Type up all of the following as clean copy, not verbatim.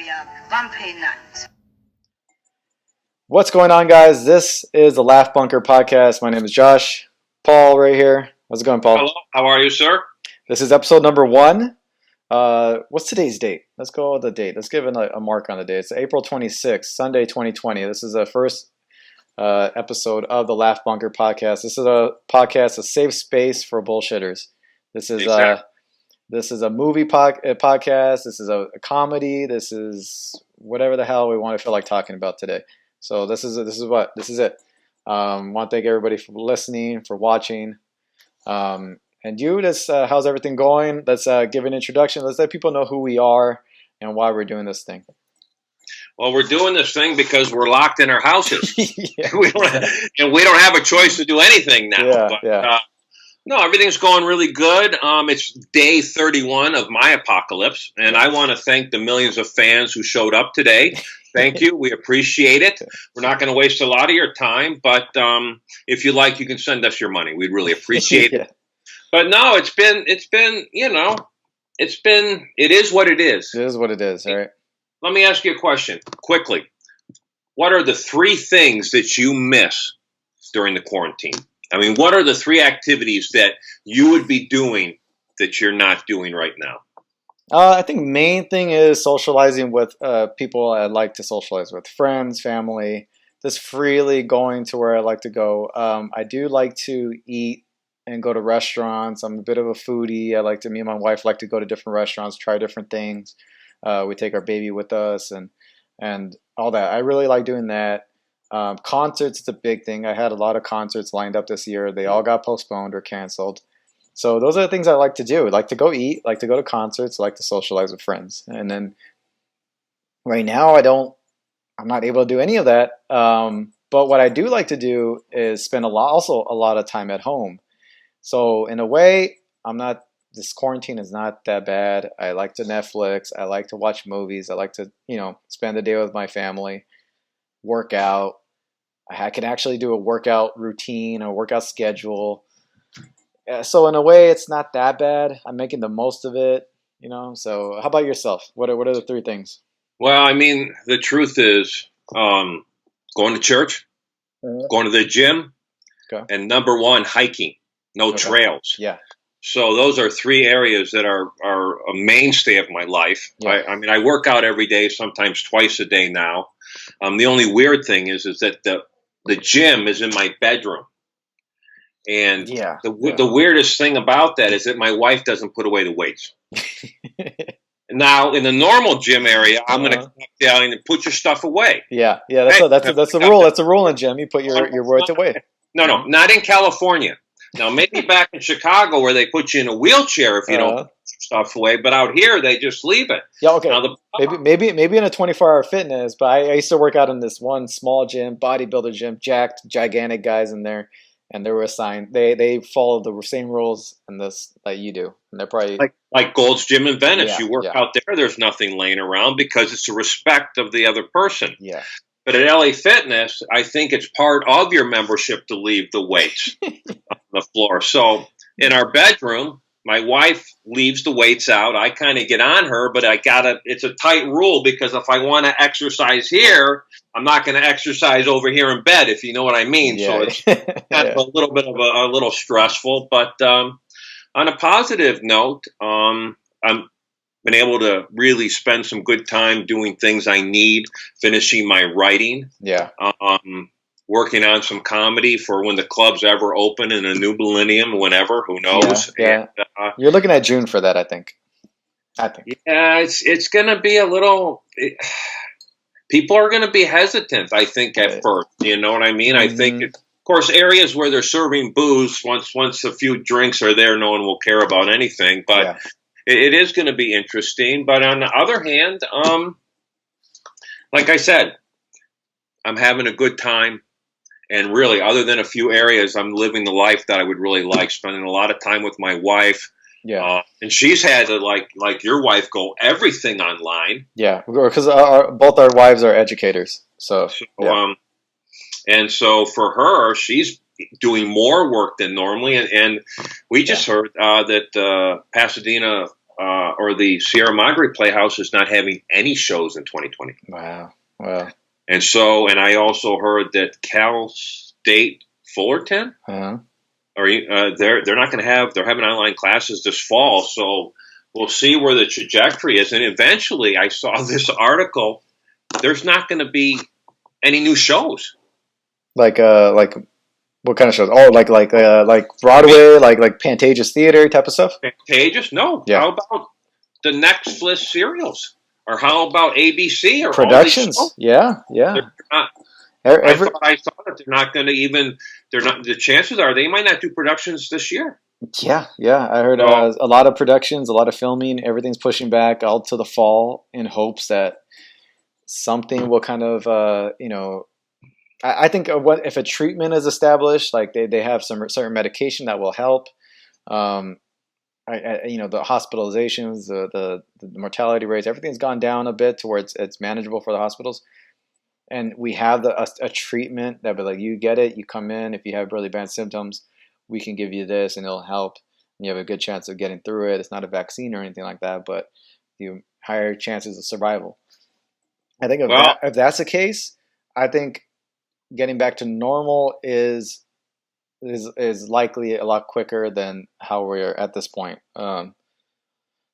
be a bumpy night. What's going on, guys? This is the Laugh Bunker podcast. My name is Josh. Paul right here. How's it going, Paul? Hello. How are you, sir? This is episode number 1. What's today's date? Let's go with the date. Let's give it a mark on the date. It's April 26th, Sunday, 2020. This is the first episode of the Laugh Bunker podcast. This is a podcast, a safe space for bullshitters. This is a movie podcast. This is a comedy. This is whatever the hell we want to feel like talking about today. So this is it. Want to thank everybody for listening, for watching. And you, how's everything going? Let's give an introduction. Let's let people know who we are and why we're doing this thing. Well, we're doing this thing because we're locked in our houses. Yeah. we don't have a choice to do anything now. No, everything's going really good. It's day 31 of my apocalypse, and I want to thank the millions of fans who showed up today. Thank you. We appreciate it. We're not going to waste a lot of your time, but if you like, you can send us your money. We'd really appreciate it. But no, it is what it is. It is what it is, all right? Let me ask you a question quickly. What are the 3 things that you miss during the quarantine? I mean, what are the 3 activities that you would be doing that you're not doing right now? I think main thing is socializing with people I like to socialize with, friends, family, just freely going to where I like to go. I do like to eat and go to restaurants. I'm a bit of a foodie. Me and my wife like to go to different restaurants, try different things. We take our baby with us and all that. I really like doing that. Concerts is a big thing. I had a lot of concerts lined up this year. They all got postponed or canceled. So those are the things I like to do. I like to go eat, like to go to concerts, I like to socialize with friends. And then right now I'm not able to do any of that. But what I do like to do is spend a lot of time at home. So in a way, this quarantine is not that bad. I like to Netflix. I like to watch movies. I like to, spend the day with my family, work out. I can actually do a workout routine, a workout schedule. So in a way, it's not that bad. I'm making the most of it, So how about yourself? What are the 3 things? Well, I mean, the truth is going to church, going to the gym, and number 1, hiking. No trails. Yeah. So those are 3 areas that are a mainstay of my life. Yeah. I work out every day, sometimes twice a day now. The only weird thing is that the gym is in my bedroom. And the weirdest thing about that is that my wife doesn't put away the weights. Now, in the normal gym area, I'm going to come down and put your stuff away. Yeah. That's a rule. That's a rule in gym. You put your weights away. No, not in California. Now, maybe back in Chicago where they put you in a wheelchair if you don't put your stuff away, but out here they just leave it. Yeah, okay. Now, maybe in a 24-hour fitness, but I used to work out in this one small gym, bodybuilder gym, gigantic guys in there, and they were assigned. They follow the same rules in this that you do, and they're probably like Gold's Gym in Venice. You work out there. There's nothing laying around because it's the respect of the other person. Yeah. But at LA Fitness, I think it's part of your membership to leave the weights on the floor. So in our bedroom, my wife leaves the weights out. I kind of get on her, but it's a tight rule because if I want to exercise here, I'm not going to exercise over here in bed, if you know what I mean. Yeah. So it's kind of a little bit of a little stressful. But on a positive note, I'm been able to really spend some good time doing things I need, finishing my writing, working on some comedy for when the clubs ever open in a new millennium, whenever, who knows? Yeah. And, you're looking at June for that, I think. Yeah, it's going to be a little. People are going to be hesitant, I think, at first. You know what I mean? I think, of course, areas where they're serving booze, once a few drinks are there, no one will care about anything. But it is going to be interesting. But on the other hand, like I said, I'm having a good time. And really, other than a few areas, I'm living the life that I would really like, spending a lot of time with my wife. Yeah. And she's had to, like your wife, go everything online. Yeah, because both our wives are educators. And so for her, she's doing more work than normally. And we just heard that Pasadena or the Sierra Madre Playhouse is not having any shows in 2020. Wow. Wow. And so, and I also heard that Cal State Fullerton, Uh-huh. they're not going to have, they're having online classes this fall. So we'll see where the trajectory is. And eventually I saw this article, there's not going to be any new shows. Like what kind of shows? Oh, like Broadway, like Pantages Theater type of stuff? Pantages? No. Yeah. How about the Netflix serials? Or how about ABC? Or Productions? All these shows? Yeah. They're not, I thought that they're not going to even, they're not, the chances are they might not do productions this year. Yeah. I heard a lot of productions, a lot of filming. Everything's pushing back out to the fall in hopes that something will kind of, I think if a treatment is established, like they have some certain medication that will help. The hospitalizations, the mortality rates, everything's gone down a bit to where it's manageable for the hospitals. And we have a treatment that be like, you get it, you come in, if you have really bad symptoms, we can give you this and it'll help. And you have a good chance of getting through it. It's not a vaccine or anything like that, but you higher chances of survival. I think if that's the case, I think getting back to normal is likely a lot quicker than how we're at this point.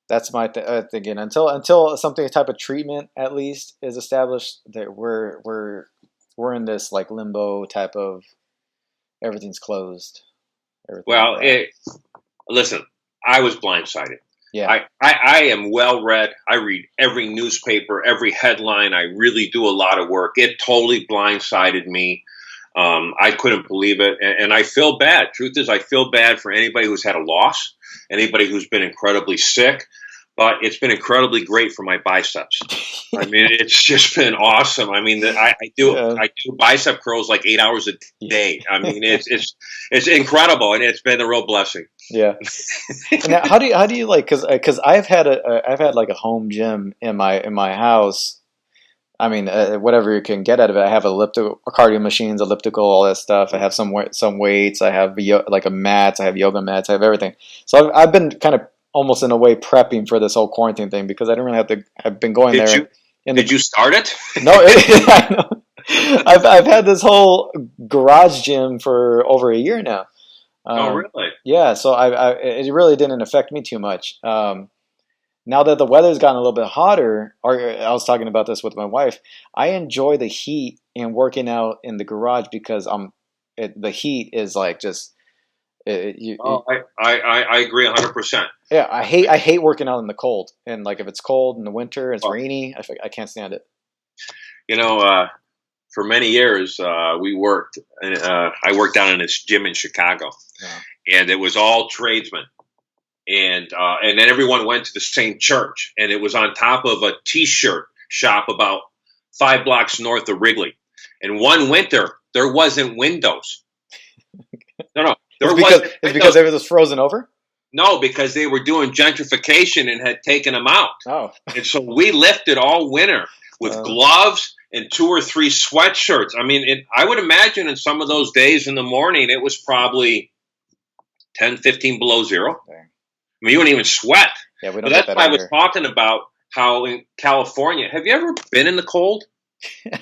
That's my thinking. Until something type of treatment at least is established, that we're in this like limbo type of everything's closed. Listen, I was blindsided. Yeah, I am well read. I read every newspaper, every headline. I really do a lot of work. It totally blindsided me. I couldn't believe it. And I feel bad. Truth is, I feel bad for anybody who's had a loss, anybody who's been incredibly sick. But it's been incredibly great for my biceps. I mean, it's just been awesome. I mean, I do bicep curls like 8 hours a day. I mean, it's incredible, and it's been a real blessing. Yeah. Now, how do you like? Because I've had like a home gym in my house. I mean, whatever you can get out of it. I have cardio machines, elliptical, all that stuff. I have some weights. I have like a mat. I have yoga mats. I have everything. So I've been kind of almost in a way prepping for this whole quarantine thing because I didn't really have to. I've been going there. Did you start it? No, I know. I've had this whole garage gym for over a year now. Oh, really? Yeah, so it really didn't affect me too much. Now that the weather's gotten a little bit hotter, or I was talking about this with my wife, I enjoy the heat and working out in the garage because the heat is like just. I agree 100%. Yeah, I hate working out in the cold, and like if it's cold in the winter, it's rainy, I can't stand it. For many years, we worked. I worked down in this gym in Chicago, and it was all tradesmen, and then everyone went to the same church, and it was on top of a T-shirt shop about 5 blocks north of Wrigley. And one winter, there wasn't windows. No. It's because everything was frozen over? No, because they were doing gentrification and had taken them out. Oh. And so we lifted all winter with gloves and 2 or 3 sweatshirts. I mean, I would imagine in some of those days in the morning, it was probably 10, 15 below zero. Dang. I mean, you wouldn't even sweat. Yeah, we don't But get that's that why I over was talking about how in California, have you ever been in the cold?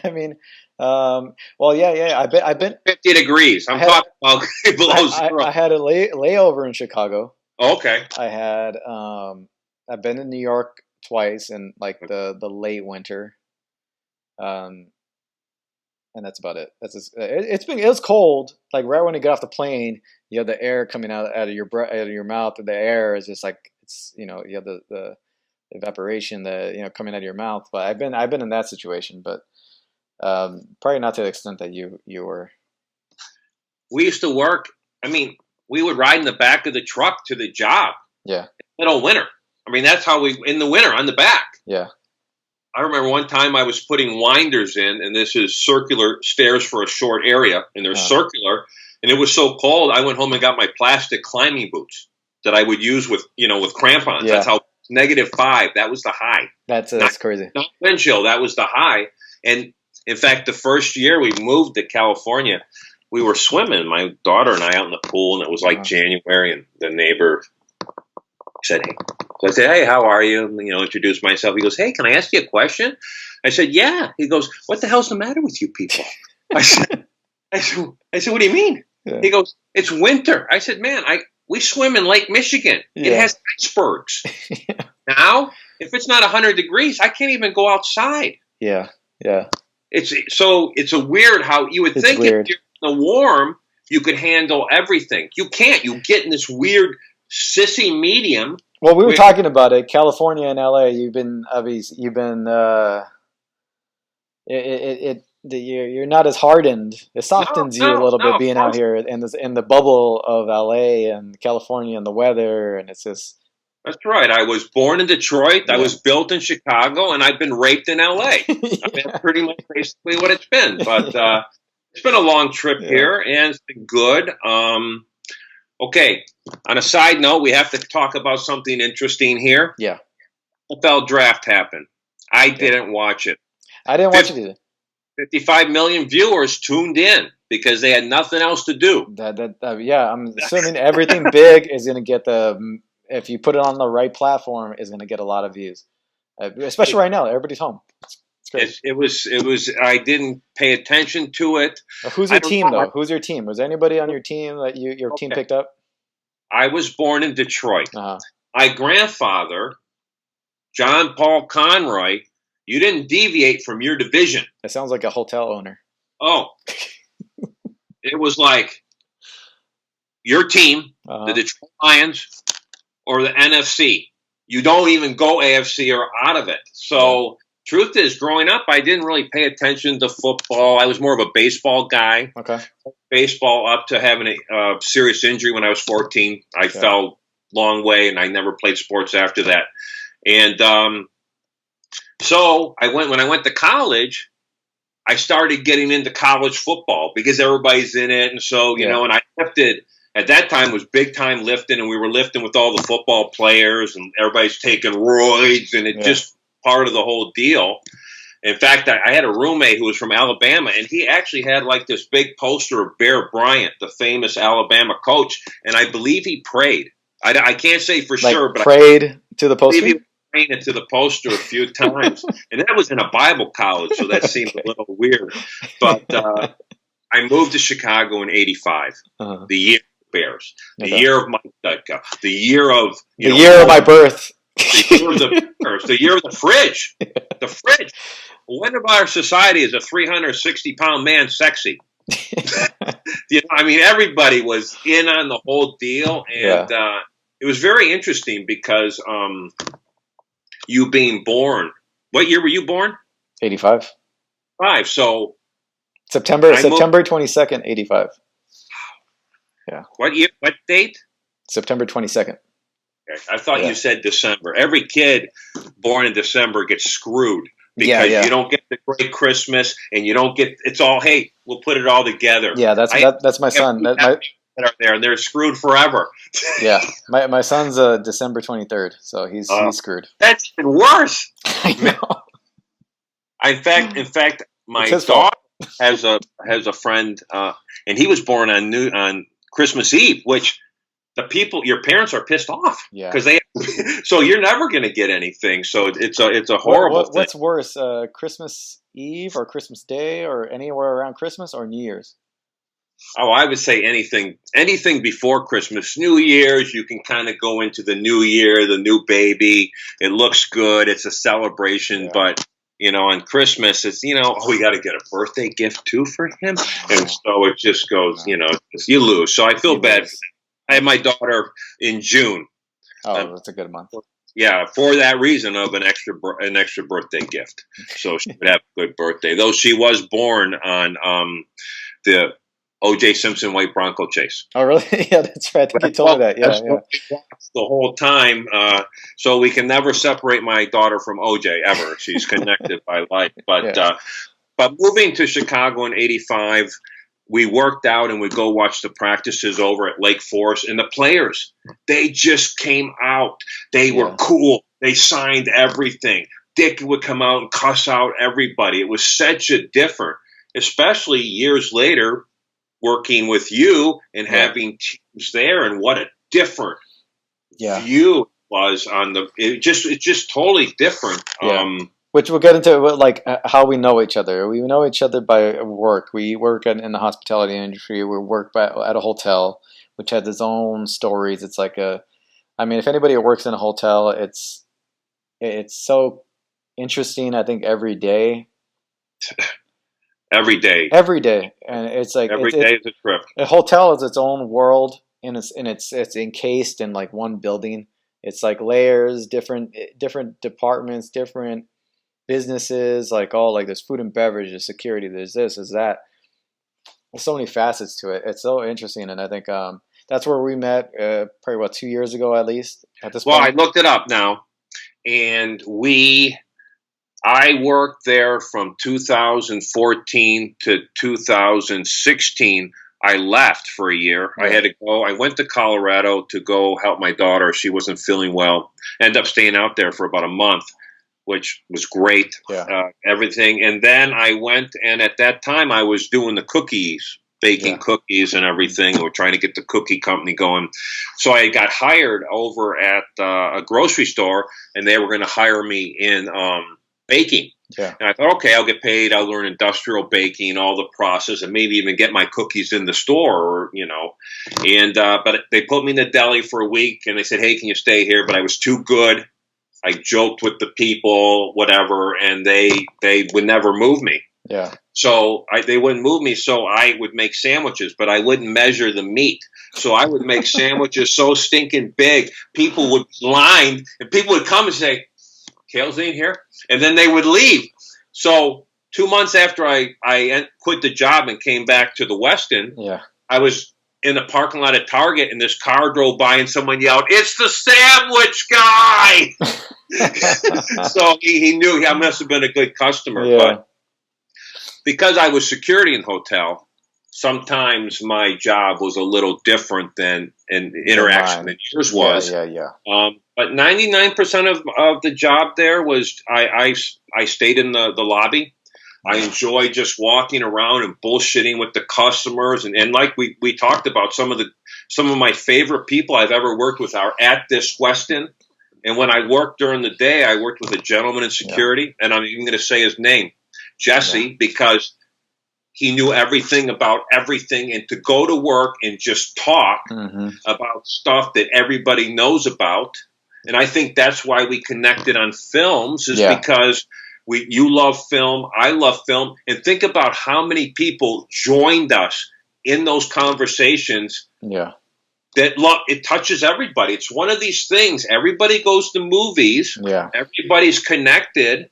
I mean, well, yeah. I've been 50 degrees. I'm talking about below zero. I had a layover in Chicago. Okay. I had I've been in New York twice in like the late winter, and that's about it. It was cold. Like right when you get off the plane, you have the air coming out of your mouth, and the air is just like you have the evaporation coming out of your mouth. But I've been in that situation, but probably not to the extent that you were. We used to work. I mean, we would ride in the back of the truck to the job. Yeah. Middle of winter. I mean, that's how in the winter on the back. Yeah. I remember one time I was putting winders in, and this is circular stairs for a short area, and they're circular, and it was so cold, I went home and got my plastic climbing boots that I would use with crampons. Yeah. That's how -5. That was the high. That's crazy. Not wind chill. That was the high. And in fact, the first year we moved to California, we were swimming, my daughter and I, out in the pool, and it was like January, and the neighbor said, "Hey, So I said, hey, how are you? Introduced myself. He goes, hey, can I ask you a question? I said, yeah. He goes, what the hell's the matter with you people? I said, what do you mean? Yeah. He goes, it's winter. I said, man, we swim in Lake Michigan. Yeah. It has icebergs. Yeah. Now, if it's not 100 degrees, I can't even go outside. Yeah. Yeah. It's a weird how you would think weird. if you're in the warm, you could handle everything. You can't. You get in this weird sissy medium. Well, we were talking about it. California and LA. You've been. You're not as hardened. It softens you a little bit being out here in the bubble of LA and California and the weather, and it's just. That's right. I was born in Detroit. I was built in Chicago, and I've been raped in LA. I mean, that's pretty much basically what it's been. But it's been a long trip here, and it's been good. Okay. On a side note, we have to talk about something interesting here. Yeah. NFL draft happened. I didn't watch it. I didn't watch it either. 55 million viewers tuned in because they had nothing else to do. I'm assuming everything big is going to get if you put it on the right platform, is going to get a lot of views. Especially right now, everybody's home. It's great. It was. I didn't pay attention to it. Who's your team though? Who's your team? Was there anybody on your team that your team picked up? I was born in Detroit. Uh-huh. My grandfather, John Paul Conroy, you didn't deviate from your division. That sounds like a hotel owner. Oh. It was like your team, the Detroit Lions, or the NFC. You don't even go AFC or out of it. So, truth is, growing up, I didn't really pay attention to football. I was more of a baseball guy. Okay. Baseball up to having a serious injury when I was 14. I fell long way, and I never played sports after that. And so when I went to college, I started getting into college football because everybody's in it. And so, and I lifted. At that time, it was big time lifting, and we were lifting with all the football players, and everybody's taking roids, and it just part of the whole deal. In fact, I had a roommate who was from Alabama, and he actually had like this big poster of Bear Bryant, the famous Alabama coach, and I believe he prayed. I can't say for sure, but prayed to the poster. He was praying it to the poster a few times, and that was in a Bible college, so that seemed a little weird. But I moved to Chicago in '85, the year of the Bears, the year of Mike Ditka, the year of year of my birth. The year of the Bears, the year of the fridge. The fridge. When of our society is a 360-pound man sexy? Everybody was in on the whole deal, and it was very interesting because you being born. What year were you born? 85. So September 22nd, 85. Yeah. What year? What date? September 22nd. Okay. I thought you said December. Every kid born in December gets screwed because you don't get the great Christmas, and you don't get. It's all we'll put it all together. Yeah, that's my son. That are there, and they're screwed forever. Yeah, my son's December 23rd, so he's screwed. That's even worse. I know. In fact, my daughter has a friend, and he was born on Christmas Eve, which your parents are pissed off because so you're never going to get anything. So it's a horrible thing. What's worse, Christmas Eve or Christmas Day or anywhere around Christmas or New Year's? Oh, I would say anything before Christmas. New Year's, you can kind of go into the new year, the new baby. It looks good. It's a celebration, but on Christmas, it's, we got to get a birthday gift too for him. And so it just goes, you lose. So I feel bad. I had my daughter in June. Oh, that's a good month. Yeah, for that reason of an extra birthday gift. So she would have a good birthday. Though she was born on the O.J. Simpson white Bronco chase. Oh, really? Yeah, that's right. I think you told me that. Yeah. The whole time. So we can never separate my daughter from O.J. ever. She's connected by life. But moving to Chicago in '85, we worked out and we'd go watch the practices over at Lake Forest. And the players, they just came out. They were cool. They signed everything. Dick would come out and cuss out everybody. It was such a different, especially years later, working with you and having teams there. And what a different view it buzz on it's just totally different. Yeah. Which we'll get into, like how we know each other. We know each other by work. We work in the hospitality industry. We work at a hotel, which has its own stories. It's like I mean, if anybody works in a hotel, it's so interesting. I think every day. Every day, and it's like every day is a trip. A hotel is its own world, and it's encased in like one building. It's like layers, different departments, different businesses, like there's food and beverage, there's security, there's this, there's that. There's so many facets to it. It's so interesting, and I think that's where we met, probably 2 years ago at least. At this point, I looked it up now, and I worked there from 2014 to 2016. I left for a year. I had to go. I went to Colorado to go help my daughter. She wasn't feeling well. Ended up staying out there for about a month, which was great. Yeah. Everything. And then I went, and at that time I was doing the cookies, baking cookies and everything. We're trying to get the cookie company going. So I got hired over at a grocery store, and they were going to hire me in baking. Yeah. And I thought, okay, I'll get paid. I'll learn industrial baking, all the process, and maybe even get my cookies in the store, or, And but they put me in the deli for a week, and they said, hey, can you stay here? But I was too good. I joked with the people, whatever, and they would never move me. Yeah. So they wouldn't move me, so I would make sandwiches, but I wouldn't measure the meat. So I would make sandwiches so stinking big, people would line, and people would come and say, Kale's in here? And then they would leave. So 2 months after I quit the job and came back to the Westin, I was in the parking lot at Target, and this car drove by, and someone yelled, "It's the sandwich guy!" So he knew I must have been a good customer. Yeah. But because I was security in hotel, sometimes my job was a little different than an interaction than yours was. Yeah. But 99% of the job there was I stayed in the lobby. I enjoy just walking around and bullshitting with the customers, and like we talked about, some of my favorite people I've ever worked with are at this Westin. And when I worked during the day, I worked with a gentleman in security, and I'm even going to say his name, Jesse, because he knew everything about everything, and to go to work and just talk about stuff that everybody knows about. And I think that's why we connected on films, is because you love film, I love film, and think about how many people joined us in those conversations. Yeah. That it touches everybody. It's one of these things. Everybody goes to movies. Yeah. Everybody's connected.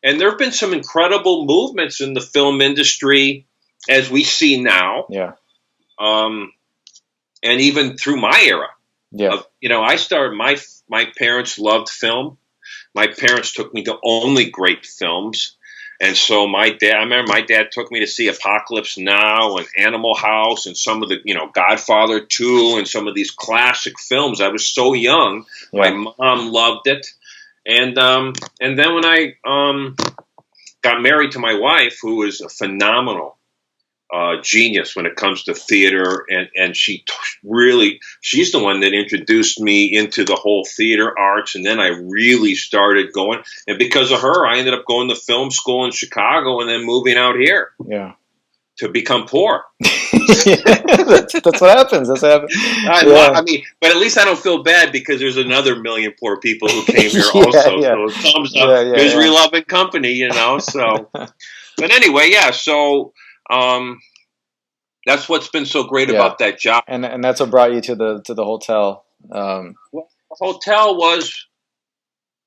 And there have been some incredible movements in the film industry as we see now. Yeah. And even through my era. Yeah. I started, my parents loved film. My parents took me to only great films. And so I remember my dad took me to see Apocalypse Now and Animal House and some of the, Godfather 2 and some of these classic films. I was so young. Yeah. My mom loved it. And then when I got married to my wife, who is a phenomenal genius when it comes to theater, and she's the one that introduced me into the whole theater arts, and then I really started going, and because of her I ended up going to film school in Chicago and then moving out here to become poor. That's what happens. That's what happens. I mean, but at least I don't feel bad, because there's another million poor people who came here also. So it thumbs up, misery loving company, so but anyway, so that's what's been so great about that job, and that's what brought you to the hotel. Well, the hotel was,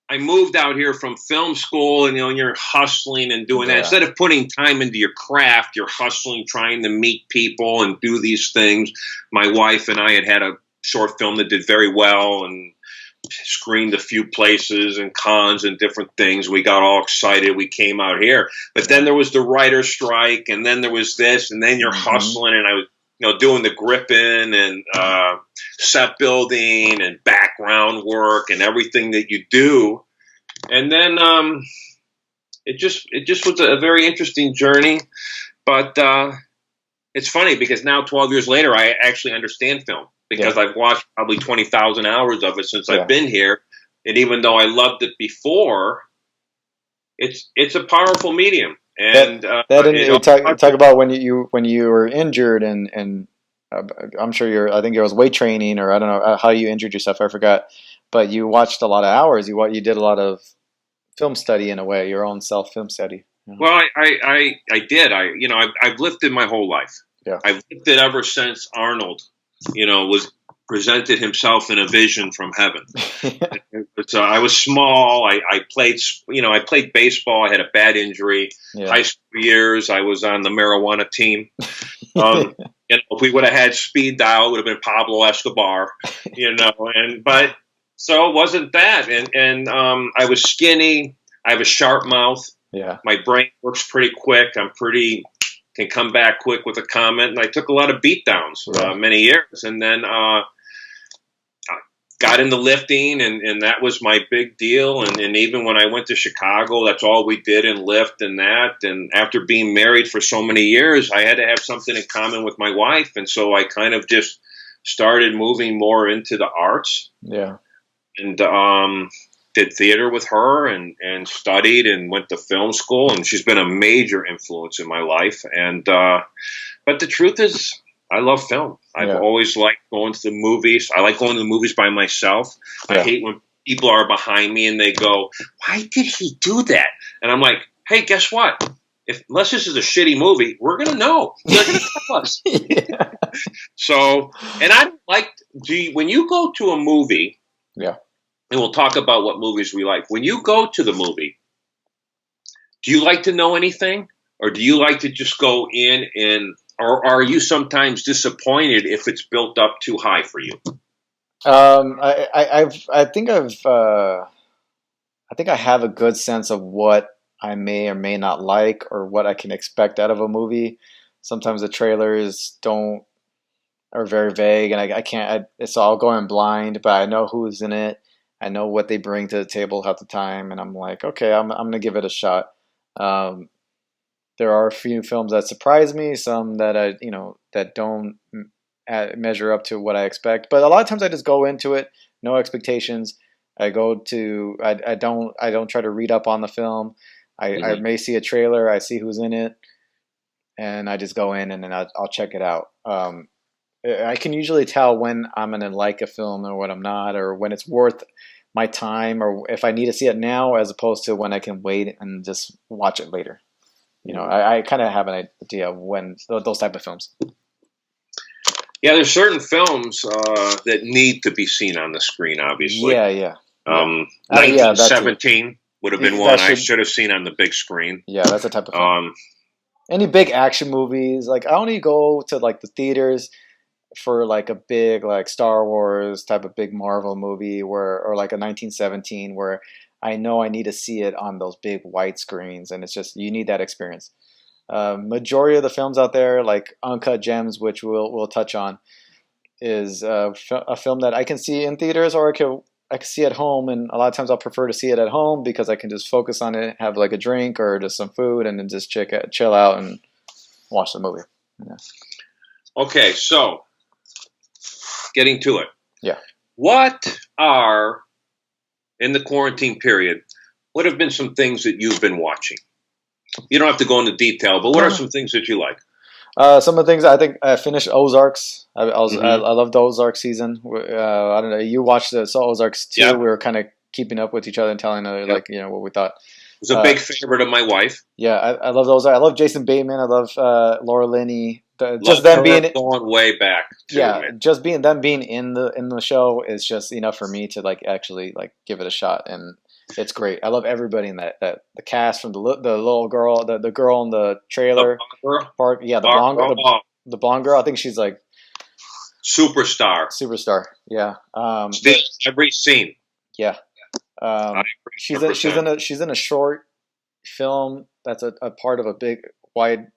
I moved out here from film school, and and you're hustling and doing that instead of putting time into your craft. You're hustling, trying to meet people and do these things. My wife and I had a short film that did very well and screened a few places and cons and different things. We got all excited. We came out here, but then there was the writer's strike, and then there was this, and then you're hustling, and I was, doing the gripping and set building and background work and everything that you do. And then it just was a very interesting journey. But it's funny, because now 12 years later, I actually understand film. Because I've watched probably 20,000 hours of it since I've been here. And even though I loved it before, it's a powerful medium. And you talk about when you were injured and I'm sure I think it was weight training or I don't know how you injured yourself. I forgot, but you watched a lot of hours. You did a lot of film study in a way, your own self film study. Well, I did. I've lifted my whole life. Yeah. I've lifted ever since Arnold, was presented himself in a vision from heaven. I was small. I played baseball. I had a bad injury. Yeah. High school years, I was on the marijuana team. If we would have had speed dial, it would have been Pablo Escobar. But so it wasn't that. And I was skinny. I have a sharp mouth. Yeah. My brain works pretty quick. Can come back quick with a comment. And I took a lot of beatdowns many years. And then got into lifting, and that was my big deal. And even when I went to Chicago, that's all we did in lift and that. And after being married for so many years, I had to have something in common with my wife. And so I kind of just started moving more into the arts. Yeah. And did theater with her and studied and went to film school. And she's been a major influence in my life. And but the truth is, I love film. I've always liked going to the movies. I like going to the movies by myself. I hate when people are behind me and they go, "Why did he do that?" And I'm like, "Hey, guess what? Unless this is a shitty movie, we're going to know. They're going to tell us." So, and I don't like, when you go to a movie, and we'll talk about what movies we like. When you go to the movie, do you like to know anything? Or do you like to just go in or are you sometimes disappointed if it's built up too high for you? I think I have a good sense of what I may or may not like or what I can expect out of a movie. Sometimes the trailers are very vague, and I can't. So I'll go in blind, but I know who's in it. I know what they bring to the table half the time, and I'm like, okay, I'm gonna give it a shot. There are a few films that surprise me, some that that don't measure up to what I expect. But a lot of times I just go into it, no expectations. I don't try to read up on the film. I may see a trailer, I see who's in it, and I just go in and then I'll check it out. I can usually tell when I'm gonna like a film or when I'm not, or when it's worth my time, or if I need to see it now as opposed to when I can wait and just watch it later. I kind of have an idea of when those type of films. Yeah, there's certain films that need to be seen on the screen, obviously. Yeah. 1917 would have been one I should have seen on the big screen. Yeah, that's a type of film. Any big action movies, like I only go to like the theaters for like a big like Star Wars type of big Marvel movie or like a 1917 where I know I need to see it on those big white screens, and it's just you need that experience. Majority of the films out there, like Uncut Gems, which we'll touch on, is a film that I can see in theaters or I can see at home, and a lot of times I'll prefer to see it at home because I can just focus on it, have like a drink or just some food, and then just chill out and watch the movie. Yeah. Okay, so getting to it. Yeah. What are, in the quarantine period, what have been some things that you've been watching? You don't have to go into detail, but what are some things that you like? Some of the things I think I finished Ozarks. I love the Ozark season. I don't know. You watched Ozarks too. Yeah. We were kind of keeping up with each other and telling other what we thought. It was a big favorite of my wife. Yeah, I love those. I love Jason Bateman. I love Laura Linney. Just them being going way back. Just them being in the show is just enough for me to like actually like give it a shot, and it's great. I love everybody in that the cast, from the little girl, the girl in the trailer park. Yeah, the blonde girl. I think she's like superstar. Yeah. Every scene. Yeah. She's in a short film that's a part of a big wide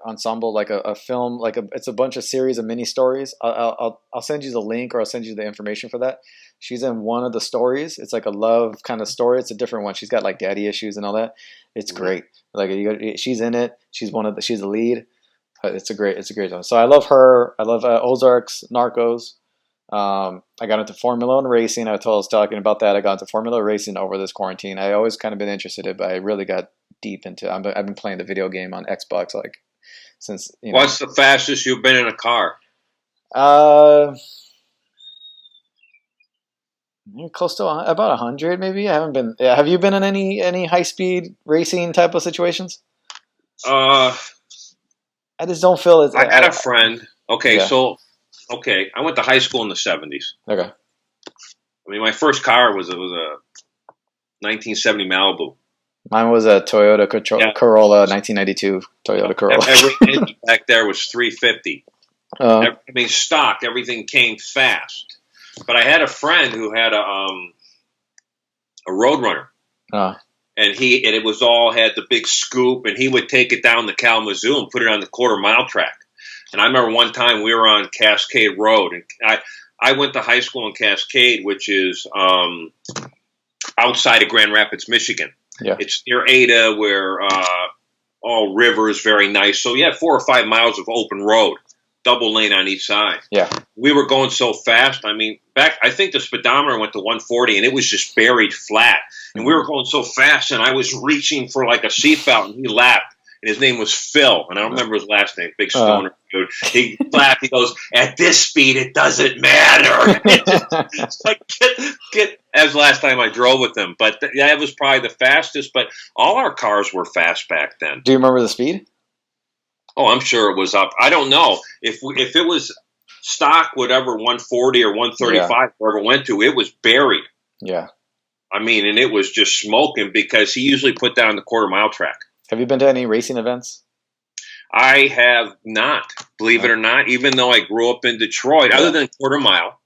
ensemble, like a film, it's a bunch of series of mini stories. I'll send you the link, or I'll send you the information for that. She's in one of the stories. It's like a love kind of story. It's a different one. She's got like daddy issues and all that. It's great. Like she's in it. She's the lead. It's a great one. So I love her. I love Ozarks, Narcos. I got into Formula One racing. I was talking about that. I got into Formula racing over this quarantine. I always kind of been interested in it, but I really got deep into it. I've been playing the video game on Xbox like since, you know. What's the fastest you've been in a car? Close to about 100 maybe. I haven't been. Have you been in any high speed racing type of situations? I I just don't feel it. had a friend. Okay, Yeah. so I went to high school in the 70s. Okay. I mean, my first car was a 1970 Malibu. Mine was a Toyota Corolla, 1992 Toyota Corolla. Every engine back there was 350. I mean, stock. Everything came fast. But I had a friend who had a Roadrunner, and it was all had the big scoop, and he would take it down the Kalamazoo and put it on the quarter-mile track. And I remember one time we were on Cascade Road, and I went to high school in Cascade, which is outside of Grand Rapids, Michigan. Yeah. It's near Ada, where all rivers, very nice. So you had 4 or 5 miles of open road, double lane on each side. Yeah. We were going so fast. I mean, I think the speedometer went to 140, and it was just buried flat. And we were going so fast, and I was reaching for like a seatbelt, and he laughed. And his name was Phil, and I don't remember his last name. Big stoner dude. He laughed. He goes, "At this speed, it doesn't matter." It's like get. That was the last time I drove with him, but that was probably the fastest. But all our cars were fast back then. Do you remember the speed? Oh, I'm sure it was up. I don't know if it was stock, whatever, 140 or 135, wherever it went to, it was buried. Yeah. I mean, and it was just smoking because he usually put that on the quarter-mile track. Have you been to any racing events? I have not, believe it or not, even though I grew up in Detroit, other than quarter mile,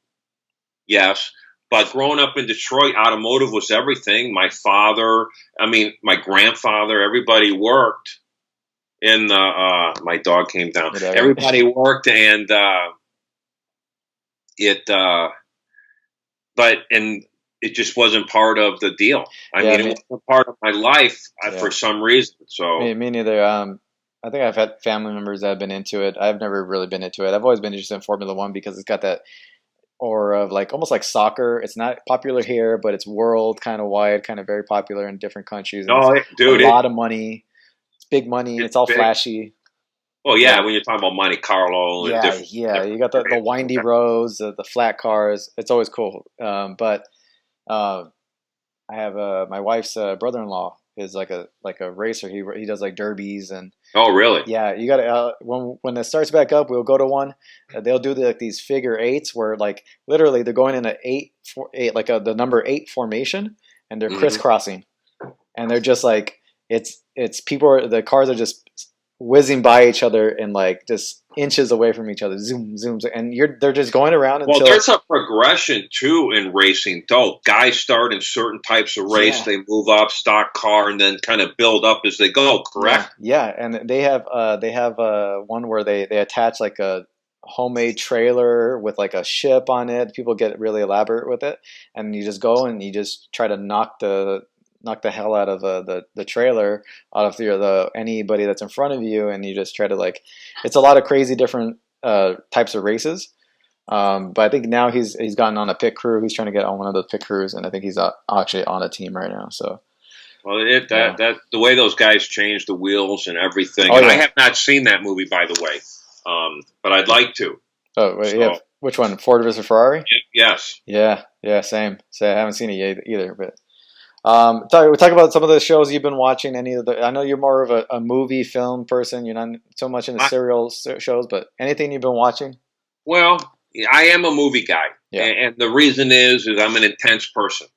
yes. But growing up in Detroit, automotive was everything. My father, my grandfather, everybody worked in the, my dog came down. Whatever. Everybody worked, and it just wasn't part of the deal. It wasn't part of my life for some reason. So me neither. I think I've had family members that have been into it. I've never really been into it. I've always been interested in Formula One because it's got that aura of almost like soccer. It's not popular here, but it's world kind of wide, kind of very popular in different countries. And dude, a lot of money. It's big money. It's all big. Flashy. Well, yeah, when you're talking about Monte Carlo. You got the windy roads, the flat cars. It's always cool. But I have my wife's brother-in-law is like a racer. He does like derbies and. Oh, really? Yeah, you got to when it starts back up, we'll go to one. They'll do these figure eights where literally they're going in a 8 like the number 8 formation, and they're crisscrossing, and they're just it's people. The cars are just whizzing by each other and just inches away from each other, zooms, and they're just going around until. Well, there's a progression too in racing. Though guys start in certain types of race, they move up stock car and then kind of build up as they go. Correct? Yeah, and they have one where they attach like a homemade trailer with like a ship on it. People get really elaborate with it, and you just go and you just try to knock the hell out of the trailer out of anybody that's in front of you, and you just try to it's a lot of crazy different types of races. But I think now he's gotten on a pit crew. He's trying to get on one of those pit crews, and I think he's actually on a team right now. So, well, the way those guys change the wheels and everything. Oh, and yeah. I have not seen that movie, by the way, but I'd like to. Oh, wait, yeah. Which one? Ford versus Ferrari? Yes. Yeah, same. So I haven't seen it either, but. We'll talk about some of the shows you've been watching. I know you're more of a movie film person. You're not so much into serial shows, but anything you've been watching? Well, I am a movie guy, and the reason is I'm an intense person.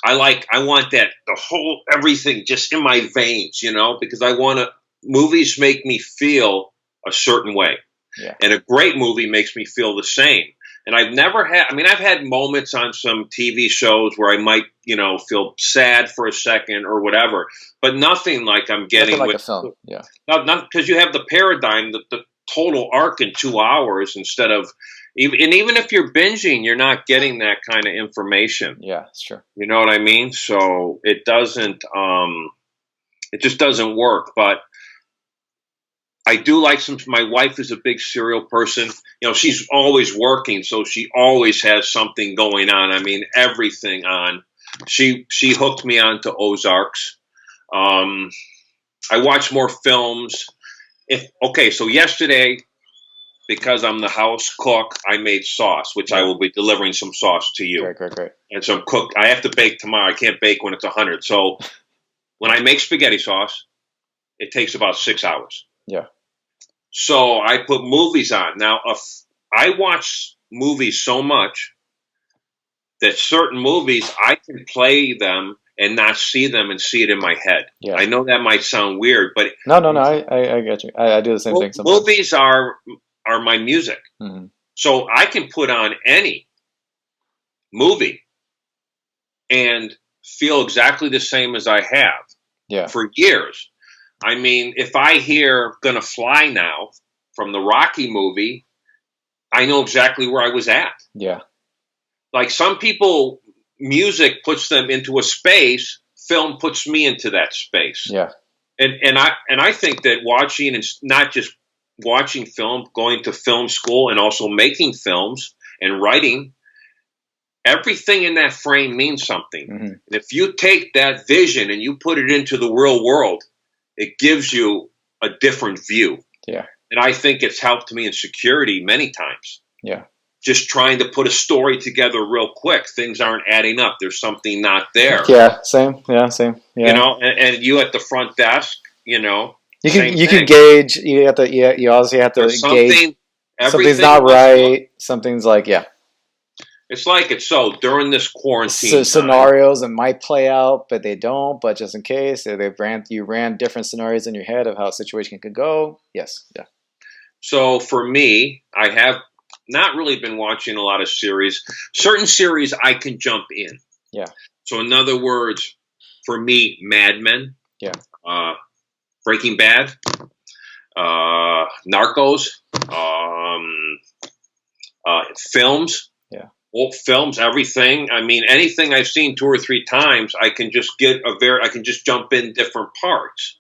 I want the whole everything just in my veins, because movies make me feel a certain way, and a great movie makes me feel the same. And I've never had, I've had moments on some TV shows where I might, feel sad for a second or whatever, but nothing like I'm getting with a film. Yeah. Not because you have the paradigm, the total arc in 2 hours instead of, even if you're binging, you're not getting that kind of information. Yeah, it's true. You know what I mean? So it just doesn't work. But I do like some. My wife is a big serial person. You know, she's always working, so she always has something going on. I mean, everything on. She hooked me on to Ozarks. I watch more films. So yesterday, because I'm the house cook, I made sauce, which I will be delivering some sauce to you. Great. And some cook. I have to bake tomorrow. I can't bake when it's 100. So when I make spaghetti sauce, it takes about 6 hours. Yeah. So I put movies on. Now, I watch movies so much that certain movies, I can play them and not see them and see it in my head. Yeah. I know that might sound weird, but No, I get you. I do the same thing sometimes. Movies are my music. Mm-hmm. So I can put on any movie and feel exactly the same as I have for years. I mean, if I hear Gonna Fly Now from the Rocky movie, I know exactly where I was at. Yeah. Like some people, music puts them into a space, film puts me into that space. Yeah. And I think that watching, and not just watching film, going to film school and also making films and writing, everything in that frame means something. Mm-hmm. And if you take that vision and you put it into the real world, it gives you a different view. Yeah. And I think it's helped me in security many times. Yeah. Just trying to put a story together real quick. Things aren't adding up. There's something not there. Yeah, same. Yeah, same. Yeah. You know, and you at the front desk, you know. You can gauge. You have to. Yeah, you also have to gauge. Something's not right. Something's like It's like it's so during this quarantine. So scenarios that might play out, but they don't. But just in case, you ran different scenarios in your head of how a situation could go. Yes. Yeah. So for me, I have not really been watching a lot of series. Certain series I can jump in. Yeah. So in other words, for me, Mad Men. Yeah. Breaking Bad. Narcos. Films. Yeah. Well, films, everything. I mean, anything I've seen 2 or 3 times, I can just I can just jump in different parts.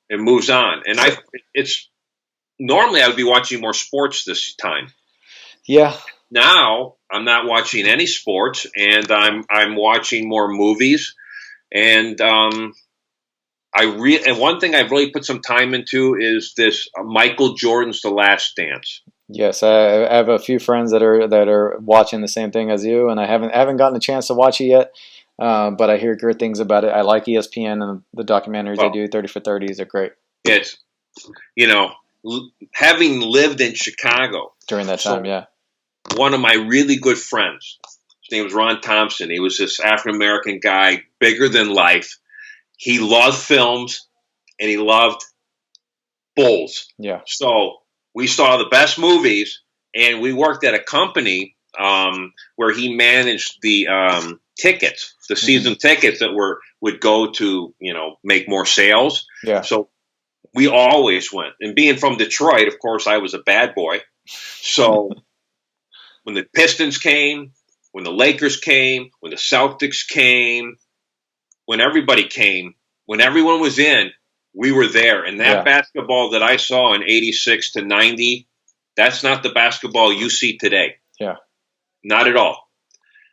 It moves on, and normally I would be watching more sports this time. Yeah. Now I'm not watching any sports, and I'm watching more movies, and and one thing I've really put some time into is this Michael Jordan's The Last Dance. Yes, I have a few friends that are watching the same thing as you, and I haven't gotten a chance to watch it yet. But I hear great things about it. I like ESPN and the documentaries they do. 30 for 30s are great. It's, having lived in Chicago during that time, one of my really good friends, his name was Ron Thompson. He was this African American guy, bigger than life. He loved films and he loved Bulls. Yeah. So we saw the best movies, and we worked at a company where he managed the tickets, the season tickets that would go to make more sales. Yeah. So we always went. And being from Detroit, of course, I was a bad boy. So when the Pistons came, when the Lakers came, when the Celtics came, when everybody came, when everyone was in, we were there. And that basketball that I saw in 86 to 90, that's not the basketball you see today. Yeah. Not at all.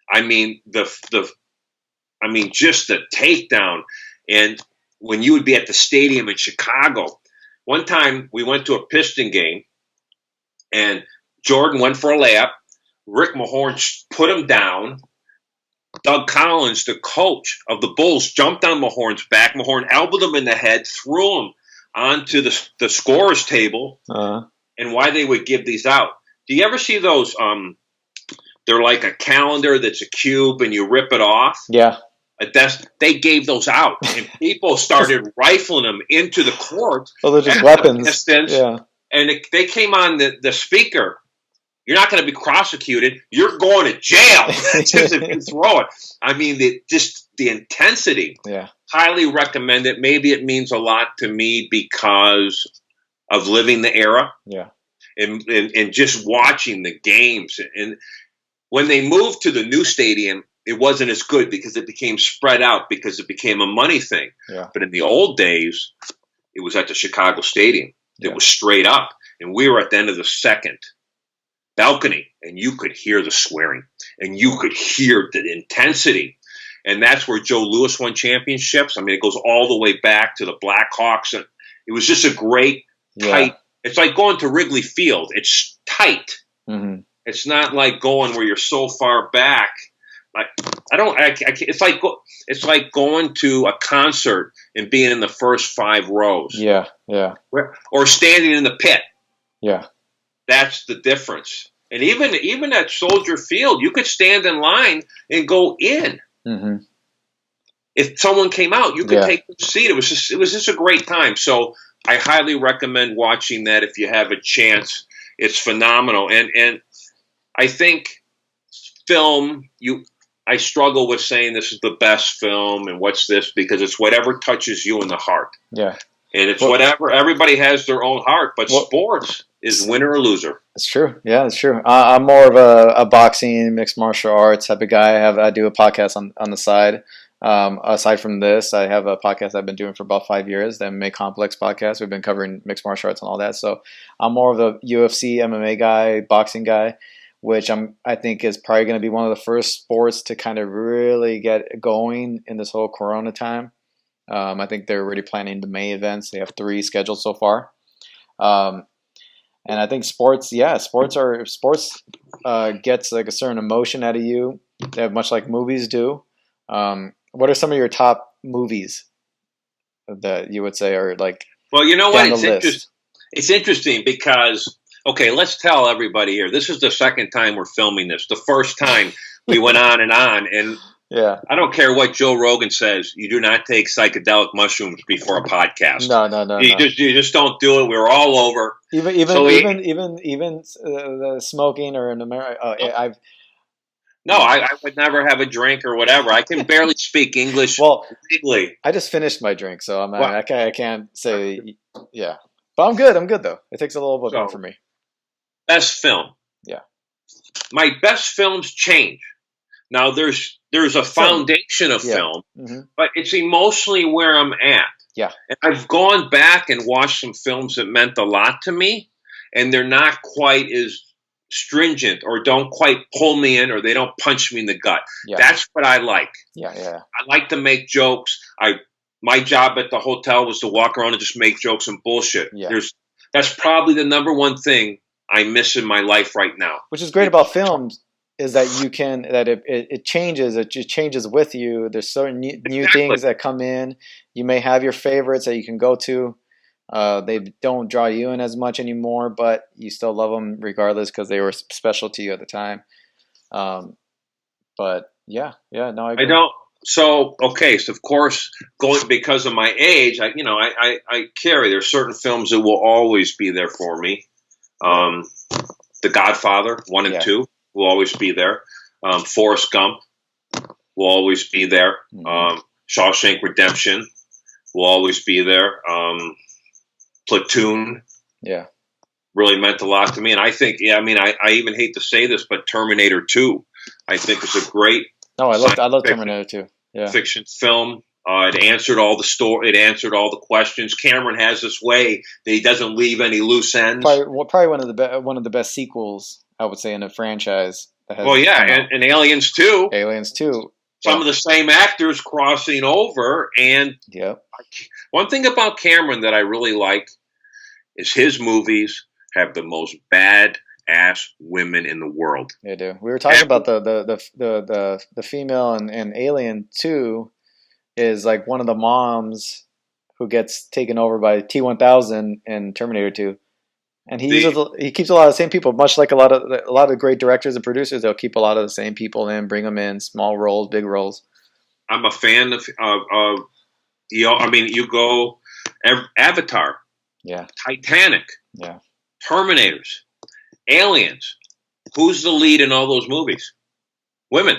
I mean, just the takedown. And when you would be at the stadium in Chicago, one time we went to a Piston game and Jordan went for a layup. Rick Mahorn put him down. Doug Collins, the coach of the Bulls, jumped on Mahorn's back. Mahorn elbowed him in the head, threw him onto the scorer's table, and why they would give these out. Do you ever see those? They're like a calendar that's a cube, and you rip it off. Yeah. They gave those out, and people started rifling them into the court. Well, they're just weapons. Yeah. And they came on the speaker. You're not going to be prosecuted. You're going to jail. Just if you throw it. I mean, the intensity. Yeah. Highly recommend it. Maybe it means a lot to me because of living the era. Yeah. And just watching the games. And when they moved to the new stadium, it wasn't as good because it became spread out because it became a money thing. Yeah. But in the old days, it was at the Chicago Stadium. that was straight up. And we were at the end of the second balcony, and you could hear the swearing, and you could hear the intensity. And that's where Joe Louis won championships. I mean, it goes all the way back to the Blackhawks. And it was just a great, tight. It's like going to Wrigley Field. It's tight. Mm-hmm. It's not like going where you're so far back. It's like going to a concert and being in the first 5 rows. Yeah. Or standing in the pit. Yeah. That's the difference. And even at Soldier Field, you could stand in line and go in. Mm-hmm. If someone came out, you could take the seat. It was just a great time. So I highly recommend watching that if you have a chance. It's phenomenal. And I think film, I struggle with saying this is the best film and what's this, because it's whatever touches you in the heart. Yeah. And it's whatever, everybody has their own heart, but sports is winner or loser. It's true. Yeah, it's true. I'm more of a boxing, mixed martial arts type of guy. I do a podcast on the side. Aside from this, I have a podcast I've been doing for about 5 years, the MMA Complex podcast. We've been covering mixed martial arts and all that. So I'm more of a UFC, MMA guy, boxing guy, which I think is probably going to be one of the first sports to kind of really get going in this whole Corona time. I think they're already planning the May events. They have 3 scheduled so far. And I think sports gets like a certain emotion out of you, much like movies do. What are some of your top movies that you would say are like? Well, you know what? It's interesting because, okay, let's tell everybody here. This is the second time we're filming this. The first time we went on, and yeah, I don't care what Joe Rogan says. You do not take psychedelic mushrooms before a podcast. No. You just don't do it. We're all over. Even smoking or in America. I would never have a drink or whatever. I can barely speak English legally. I just finished my drink, so I can't say yeah. But I'm good though. It takes a little bit more for me. Best film. Yeah. My best films change. Now there's a foundation of film, but it's emotionally where I'm at. Yeah. And I've gone back and watched some films that meant a lot to me, and they're not quite as stringent or don't quite pull me in, or they don't punch me in the gut. Yeah. That's what I like. Yeah. I like to make jokes. My job at the hotel was to walk around and just make jokes and bullshit. Yeah. That's probably the number one thing I miss in my life right now. Which is great about films is that it changes. It just changes with you. There's certain new things that come in. You may have your favorites that you can go to. They don't draw you in as much anymore, but you still love them regardless because they were special to you at the time. But yeah, no, I agree. I don't. So of course, because of my age, I carry. There's certain films that will always be there for me. The Godfather 1 and 2 will always be there. Forrest Gump will always be there. Shawshank Redemption will always be there. Platoon, really meant a lot to me, and I think, I even hate to say this, but Terminator 2, I think is a great. No, I love Terminator 2. Yeah, fiction film. It answered all the It answered all the questions. Cameron has this way that he doesn't leave any loose ends. Probably one of the best sequels, I would say, in a franchise. And Aliens 2. Aliens 2. Some of the same actors crossing over, and one thing about Cameron that I really like is his movies have the most badass women in the world. They do. We were talking about the female in Alien 2 is like one of the moms who gets taken over by T-1000 in Terminator 2. And he keeps a lot of the same people, much like a lot of great directors and producers. They'll keep a lot of the same people in, bring them in, small roles, big roles. I'm a fan of you go Avatar, Titanic, Terminators, Aliens. Who's the lead in all those movies? Women.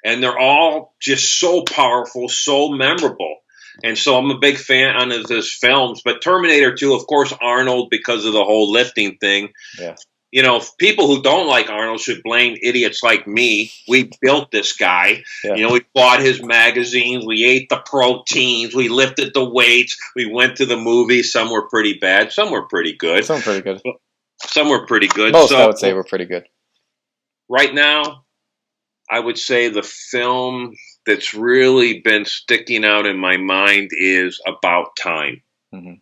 And they're all just so powerful, so memorable. And so I'm a big fan of his films. But Terminator 2, of course, Arnold, because of the whole lifting thing. Yeah. you know, people who don't like Arnold should blame idiots like me. We built this guy. Yeah. You know, we bought his magazines. We ate the proteins. We lifted the weights. We went to the movies. Some were pretty bad. Some were pretty good. Some pretty good. Some were pretty good. Most, so, I would say, were pretty good. Right now, I would say the film that's really been sticking out in my mind is About Time. Mm-hmm.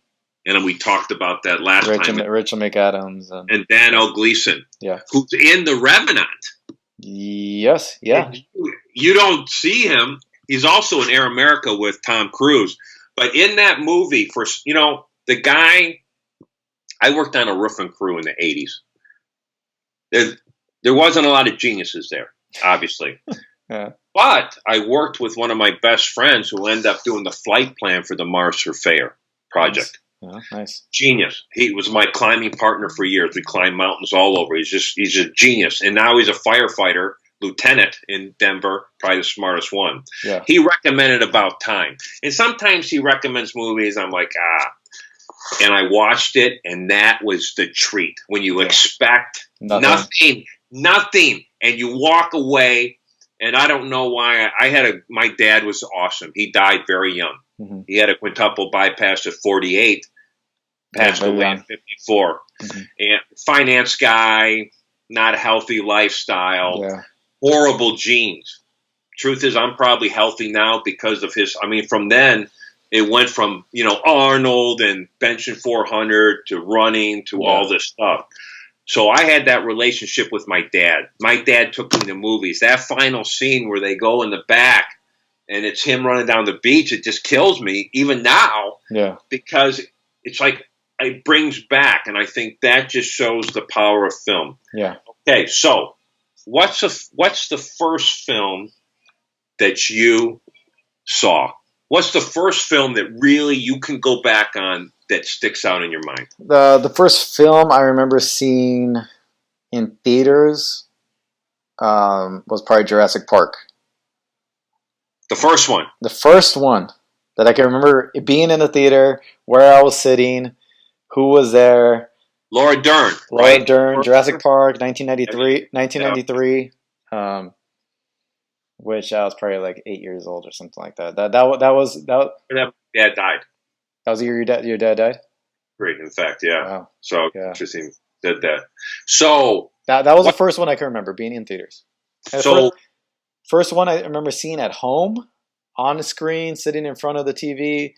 And we talked about that last time. Rachel McAdams. And Daniel Gleason. Yeah. Who's in The Revenant. Yes, yeah. You don't see him. He's also in Air America with Tom Cruise. But in that movie, you know, the guy, I worked on a roofing crew in the 80s. There wasn't a lot of geniuses there, obviously. Yeah. But I worked with one of my best friends who ended up doing the flight plan for the Mars Surveyor project. Yeah, nice. Genius. He was my climbing partner for years. We climbed mountains all over. He's a genius. And now he's a firefighter, lieutenant in Denver, probably the smartest one. Yeah. He recommended About Time. And sometimes he recommends movies. I'm like, And I watched it, and that was the treat. When you expect nothing, and you walk away. And I don't know why. My dad was awesome. He died very young. Mm-hmm. He had a quintuple bypass at 48, passed away at 54. Mm-hmm. And finance guy, not healthy lifestyle, horrible genes. Truth is, I'm probably healthy now because of his. I mean, from then, it went from, you know, Arnold and benching 400 to running to all this stuff. So I had that relationship with my dad. My dad took me to movies. That final scene where they go in the back and it's him running down the beach, it just kills me even now. Yeah. Because it's like it brings back, and I think that just shows the power of film. Yeah. Okay, so what's the first film that you saw? What's the first film that really you can go back on that sticks out in your mind? The first film I remember seeing in theaters was probably Jurassic Park. The first one? The first one that I can remember it being in the theater, where I was sitting, who was there. Laura Dern. Laura Dern, Jurassic Park, 1993. Which I was probably like 8 years old or something like that. That was. Dad died. That was the year your dad died? Great, in fact, yeah. Wow. So interesting did that. So that was the first one I can remember being in theaters. And first one I remember seeing at home, on the screen, sitting in front of the TV,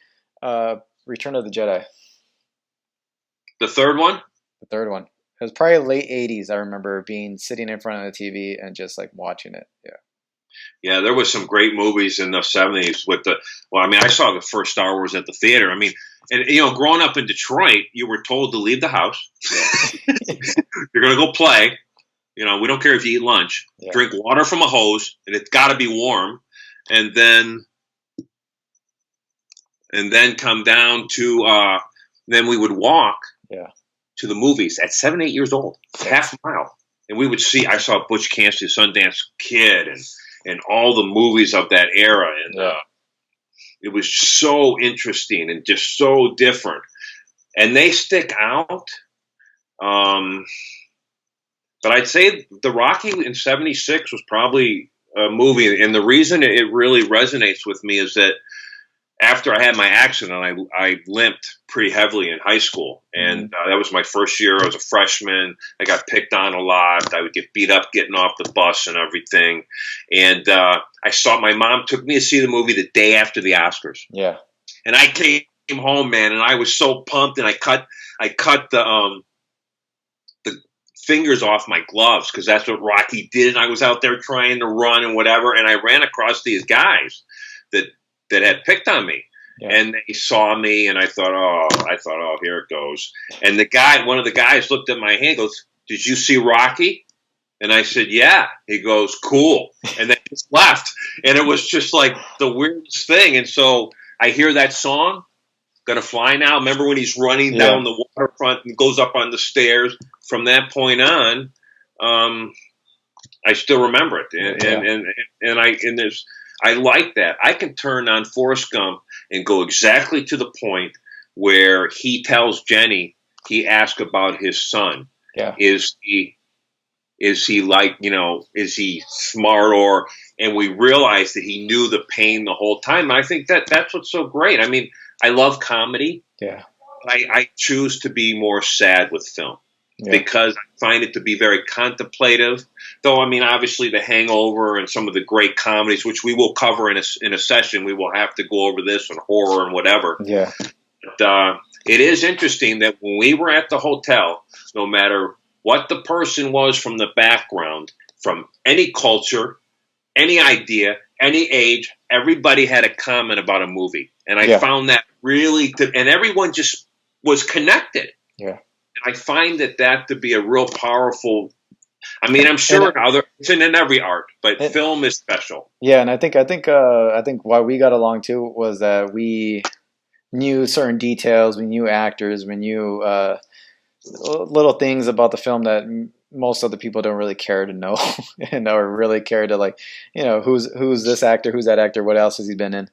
Return of the Jedi. The third one? The third one. It was probably late 80s, I remember sitting in front of the TV and just like watching it. Yeah. Yeah, there was some great movies in the 70s with I saw the first Star Wars at the theater. I mean, and you know, growing up in Detroit, you were told to leave the house. You're going to go play. You know, we don't care if you eat lunch. Yeah. Drink water from a hose, and it's got to be warm. And then come down to, then we would walk to the movies at 7, 8 years old, half a mile. And we would I saw Butch Cassidy, Sundance Kid, and all the movies of that era. And it was so interesting and just so different. And they stick out. But I'd say the Rocky in 76 was probably a movie. And the reason it really resonates with me is that after I had my accident, I limped pretty heavily in high school. And that was my first year. I was a freshman. I got picked on a lot. I would get beat up getting off the bus and everything. And my mom took me to see the movie the day after the Oscars. Yeah. And I came home, man, and I was so pumped. And I cut the fingers off my gloves because that's what Rocky did. And I was out there trying to run and whatever. And I ran across these guys that had picked on me. Yeah. And they saw me, and I thought, oh, here it goes. And one of the guys looked at my hand and goes, "Did you see Rocky?" And I said, "Yeah." He goes, "Cool." And then just left. And it was just like the weirdest thing. And so I hear that song, Gonna Fly Now. Remember when he's running down the waterfront and goes up on the stairs? From that point on, I still remember it. I like that. I can turn on Forrest Gump and go exactly to the point where he tells Jenny, he asks about his son. Yeah. Is he like, is he smart, and we realized that he knew the pain the whole time. And I think that's what's so great. I mean, I love comedy. Yeah. I choose to be more sad with film because I find it to be very contemplative. Though, I mean, obviously The Hangover and some of the great comedies, which we will cover in a session, we will have to go over this and horror and whatever. Yeah. But it is interesting that when we were at the hotel, no matter what the person was from the background, from any culture, any idea, any age, everybody had a comment about a movie. And I found that really, and everyone just was connected. Yeah. And I find that to be a real powerful, I mean, I'm sure it's in every art, but film is special. Yeah. And I think why we got along too was that we knew certain details, we knew actors, we knew little things about the film that most other people don't really care to know, or really care to, like, who's this actor, who's that actor, what else has he been in,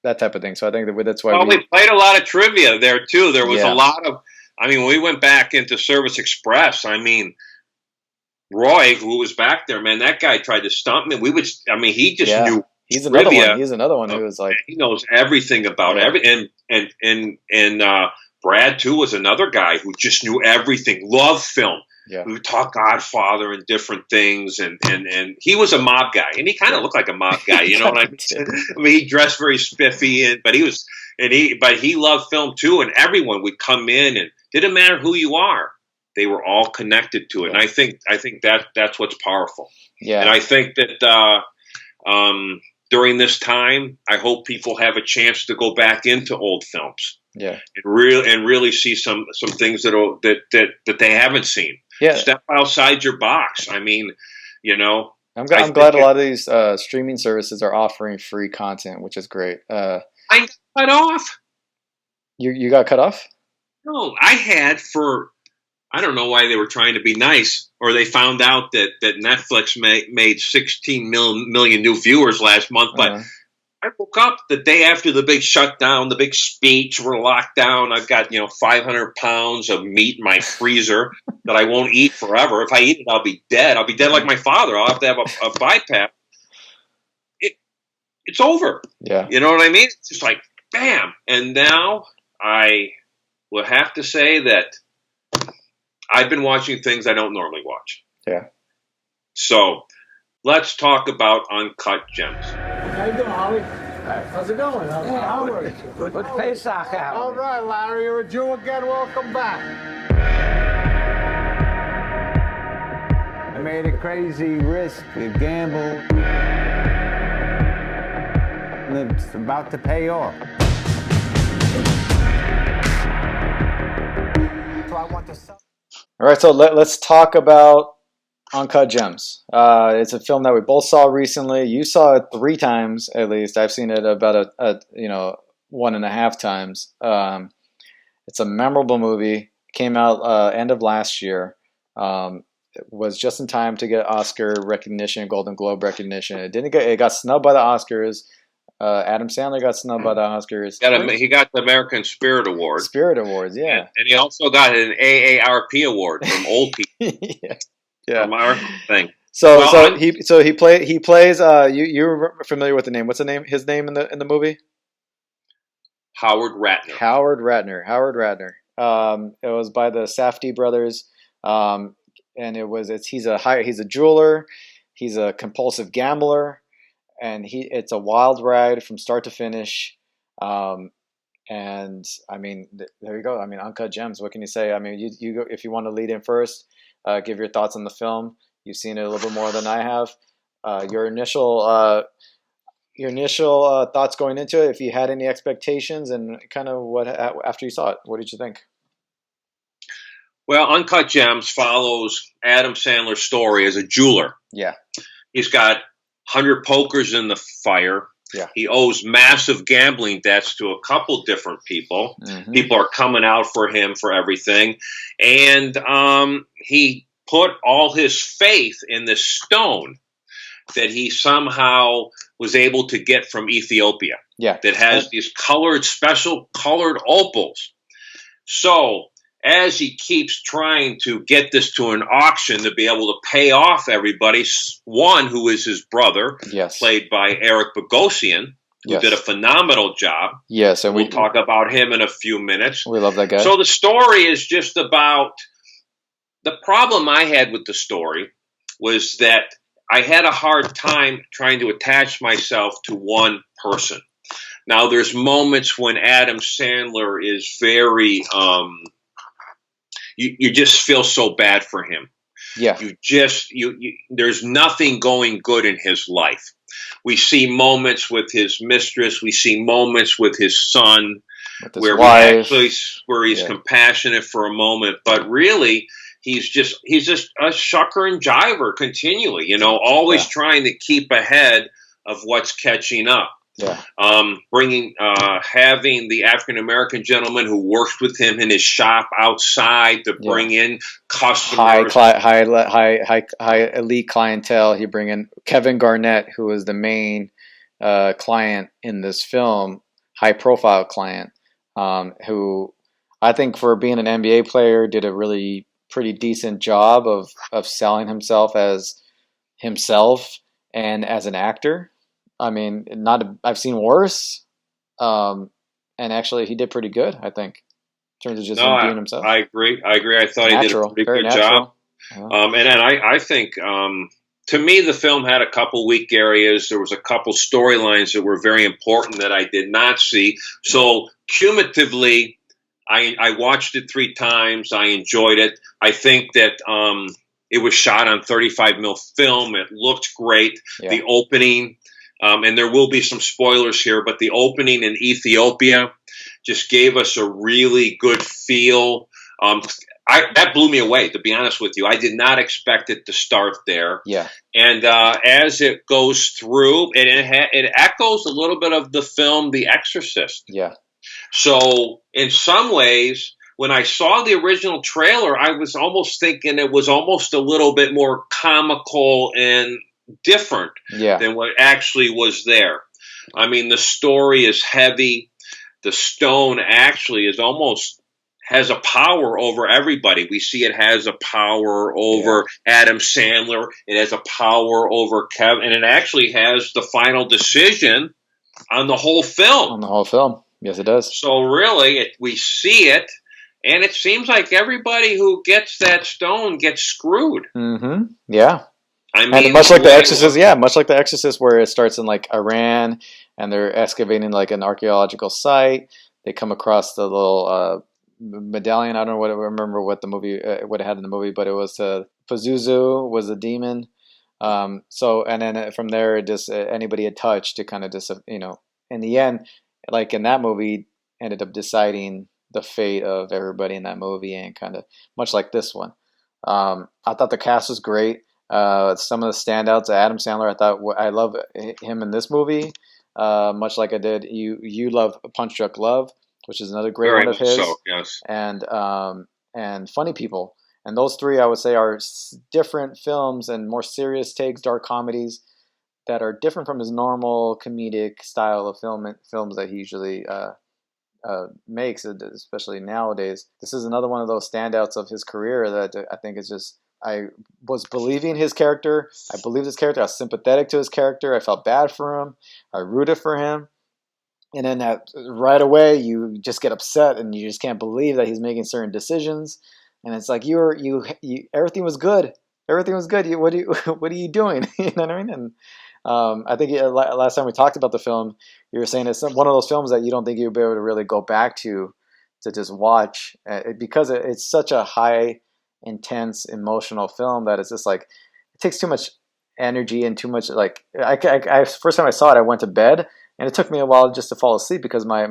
that type of thing. So I think that's why we played a lot of trivia there too. There was a lot of, I mean, when we went back into Service Express, I mean, Roy, who was back there, man, that guy tried to stump me. He just knew. He's another one. He's another one who was like, he knows everything about everything. And Brad too was another guy who just knew everything. Loved film. Yeah. We would talk Godfather and different things, and he was a mob guy, and he kind of looked like a mob guy. You know what I mean? I mean, he dressed very spiffy, but he loved film too. And everyone would come in, and didn't matter who you are, they were all connected to it. And I think that's what's powerful. Yeah. And I think that during this time, I hope people have a chance to go back into old films. Yeah. And really see some things that they haven't seen. Yeah. Step outside your box. I mean, I'm glad a lot of these streaming services are offering free content, which is great. I got cut off. You got cut off? No, I had I don't know why they were trying to be nice, or they found out that Netflix made 16 million new viewers last month. But I woke up the day after the big shutdown, the big speech, we're locked down. I've got 500 pounds of meat in my freezer that I won't eat forever. If I eat it, I'll be dead. I'll be dead like my father. I'll have to have a bypass. It's over. Yeah. You know what I mean? It's just like, bam. And now I will have to say that I've been watching things I don't normally watch. Yeah. So let's talk about Uncut Gems. How you doing, Holly? How's it going? How are you? Good Pesach out. All right, Larry, you're a Jew again. Welcome back. I made a crazy risk, a gamble, and it's about to pay off. So I want to sell. All right, so let's talk about Uncut Gems. It's a film that we both saw recently. You saw it 3 times at least. I've seen it about 1.5 times. It's a memorable movie. Came out end of last year. It was just in time to get Oscar recognition, Golden Globe recognition. It got snubbed by the Oscars. Adam Sandler got snubbed by the Oscars. He got the American Spirit Award. Spirit Awards, yeah. And he also got an AARP award from old people. Yeah. From our thing. He plays. You're familiar with the name? What's the name? His name in the movie? Howard Ratner. Howard Ratner. It was by the Safdie brothers, and he's a jeweler. He's a compulsive gambler. And it's a wild ride from start to finish. And I mean, there you go. I mean, Uncut Gems. What can you say? I mean, you go, if you want to lead in first, give your thoughts on the film. You've seen it a little bit more than I have. Your initial thoughts going into it. If you had any expectations, and kind of what after you saw it, what did you think? Well, Uncut Gems follows Adam Sandler's story as a jeweler. Yeah, he's got 100 pokers in the fire. Yeah. He owes massive gambling debts to a couple different people. Mm-hmm. People are coming out for him for everything. And he put all his faith in this stone that he somehow was able to get from Ethiopia. Yeah. That has these special colored opals. So as he keeps trying to get this to an auction to be able to pay off everybody, one who is his brother, Yes. played by Eric Bogosian, who Yes. did a phenomenal job. Yes, and we'll talk about him in a few minutes. We love that guy. So the story is just about, the problem I had with the story was that I had a hard time trying to attach myself to one person. Now, there's moments when Adam Sandler is very, you just feel so bad for him. Yeah. There's nothing going good in his life. We see moments with his mistress. We see moments with his son, with his where wife. where he's compassionate for a moment, but really he's just a shucker and jiver continually. You know, always trying to keep ahead of what's catching up. Yeah. Having the African American gentleman who works with him in his shop outside to bring in customers, high elite clientele. He bring in Kevin Garnett, who is the main client in this film, high profile client, who I think for being an NBA player did a really pretty decent job of selling himself as himself and as an actor. I mean, I've seen worse, and actually he did pretty good, I think, in terms of just him being himself. I agree. I thought he did a pretty good job. Yeah. And then I think, to me, the film had a couple weak areas. There was a couple storylines that were very important that I did not see. So cumulatively, I watched it 3 times. I enjoyed it. I think that it was shot on 35 mil film. It looked great. Yeah. The opening. And there will be some spoilers here, but the opening in Ethiopia just gave us a really good feel. That blew me away, to be honest with you. I did not expect it to start there. Yeah. And as it goes through, it echoes a little bit of the film The Exorcist. Yeah. So in some ways, when I saw the original trailer, I was almost thinking it was almost a little bit more comical and different than what actually was there. I mean, the story is heavy. The stone actually has a power over everybody. We see it has a power over Adam Sandler. It has a power over Kevin, and it actually has the final decision on the whole film. On the whole film. Yes, it does. So really, we see it, and it seems like everybody who gets that stone gets screwed. Mm-hmm. Yeah. I mean, and much like The Exorcist, where it starts in like Iran, and they're excavating like an archaeological site. They come across the little medallion. I don't remember what the movie, what it had in the movie, but it was Pazuzu was a demon. So, and then from there, it just anybody it touched, it kind of just, in the end, like in that movie, ended up deciding the fate of everybody in that movie, and kind of much like this one. I thought the cast was great. Some of the standouts, Adam Sandler, I love him in this movie, much like I did. You love Punch Drunk Love, which is another great one of his. So, yes. And Funny People, and those 3 I would say are different films and more serious takes, dark comedies that are different from his normal comedic style of films that he usually makes, especially nowadays. This is another one of those standouts of his career that I think is just. I was believing his character. I believed his character. I was sympathetic to his character. I felt bad for him. I rooted for him. And then right away, you just get upset, and you just can't believe that he's making certain decisions. And it's like everything was good. Everything was good. What are you doing? You know what I mean? And I think last time we talked about the film, you were saying it's one of those films that you don't think you'll be able to really go back to just watch, because it's such a high, intense, emotional film that it's just like it takes too much energy and too much. Like I first time I saw it, I went to bed, and it took me a while just to fall asleep because my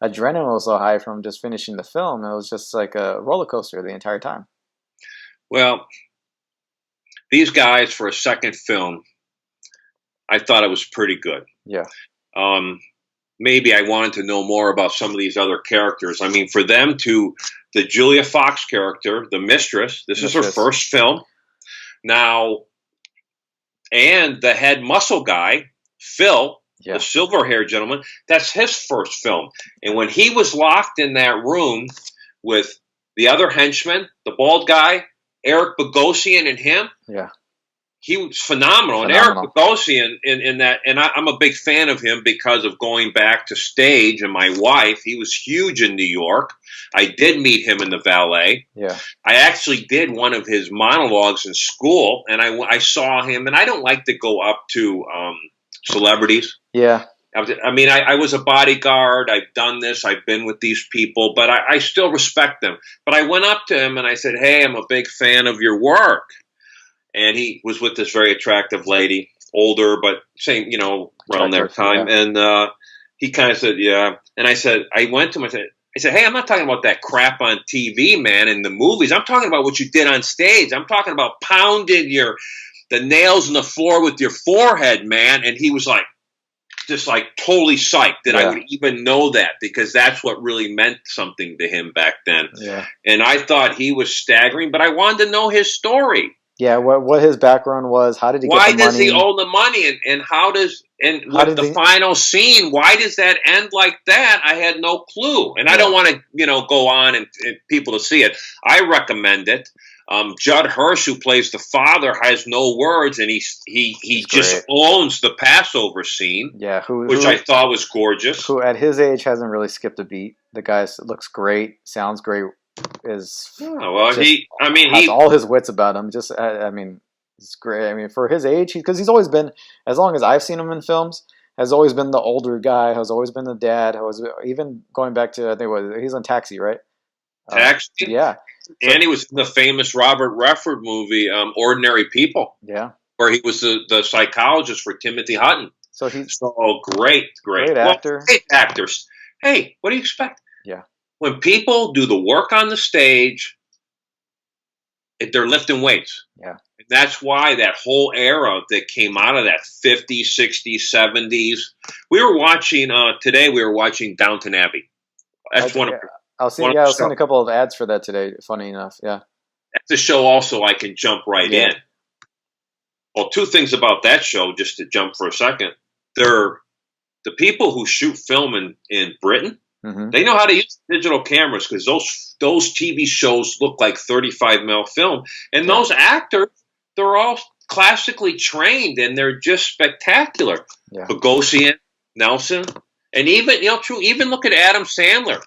adrenaline was so high from just finishing the film. It was just like a roller coaster the entire time. Well, these guys, for a second film, I thought it was pretty good. Yeah. Maybe I wanted to know more about some of these other characters. I mean, for them the Julia Fox character, the mistress, this is her first film. Now, and the head muscle guy, Phil, the silver-haired gentleman, that's his first film. And when he was locked in that room with the other henchman, the bald guy, Eric Bogosian, and him. Yeah. He was phenomenal. And Eric Bogosian in that, and I'm a big fan of him because of going back to stage and my wife. He was huge in New York. I did meet him in the Valet. Yeah. I actually did one of his monologues in school, and I saw him, and I don't like to go up to celebrities. Yeah. I mean, I was a bodyguard. I've done this. I've been with these people, but I still respect them. But I went up to him and I said, hey, I'm a big fan of your work. And he was with this very attractive lady, older, but same, around their time. Yeah. And he kind of said, yeah. And I went to him, I said, hey, I'm not talking about that crap on TV, man, in the movies. I'm talking about what you did on stage. I'm talking about pounding the nails in the floor with your forehead, man. And he was like, just like totally psyched that I would even know that, because that's what really meant something to him back then. Yeah. And I thought he was staggering, but I wanted to know his story. Yeah, what his background was, how did he get the money? Why does he owe the money, and with the final scene, why does that end like that? I had no clue, and I don't want to go on and people to see it. I recommend it. Judd Hirsch, who plays the father, has no words, and he just owns the Passover scene. Yeah, which I thought was gorgeous. Who at his age hasn't really skipped a beat. The guy looks great, sounds great. He has all his wits about him. Just, I mean, it's great. I mean, for his age, because he's always been, as long as I've seen him in films, has always been the older guy. Has always been the dad. Even going back to, I think he's on Taxi, right? Taxi, yeah. And he was in the famous Robert Redford movie, Ordinary People. Yeah, where he was the psychologist for Timothy Hutton. So he's great actor. Great actors. Hey, what do you expect? Yeah. When people do the work on the stage, they're lifting weights. Yeah. And that's why that whole era that came out of that 50s, 60s, 70s. We were watching, today we were watching Downton Abbey. That's I was seeing a couple of ads for that today, funny enough, yeah. That's a show also I can jump right in. Well, two things about that show, just to jump for a second. They're the people who shoot film in Britain. Mm-hmm. They know how to use digital cameras, because those TV shows look like 35 mil film, and those actors, they're all classically trained, and they're just spectacular. Yeah. Bogosian, Nelson, and even look at Adam Sandler,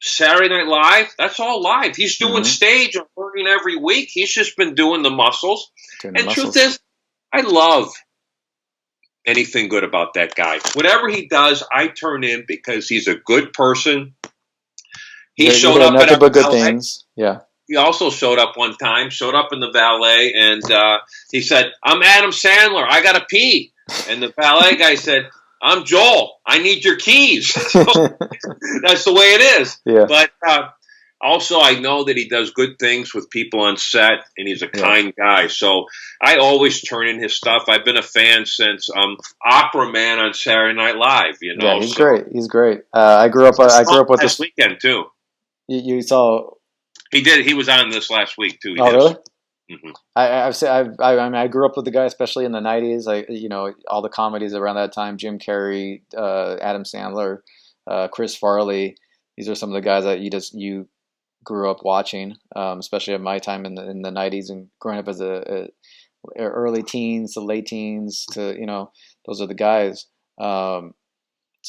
Saturday Night Live. That's all live. He's doing stage and working every week. He's just been doing the muscles. Truth is, I love anything good about that guy. Whatever he does, I turn in, because he's a good person. He showed up nothing but good things. Yeah. He also showed up one time, in the Valet, and he said, I'm Adam Sandler. I got to pee. And the Valet guy said, I'm Joel. I need your keys. So that's the way it is. Yeah. But also, I know that he does good things with people on set, and he's a kind guy. So I always turn in his stuff. I've been a fan since Opera Man on Saturday Night Live. Yeah, he's great. He's great. I grew up with this weekend too. You saw? He did. He was on this last week too. Really? Mm-hmm. I grew up with the guy, especially in the '90s. All the comedies around that time: Jim Carrey, Adam Sandler, Chris Farley. These are some of the guys that you grew up watching, especially at my time in the '90s and growing up as a early teens to late teens to those are the guys.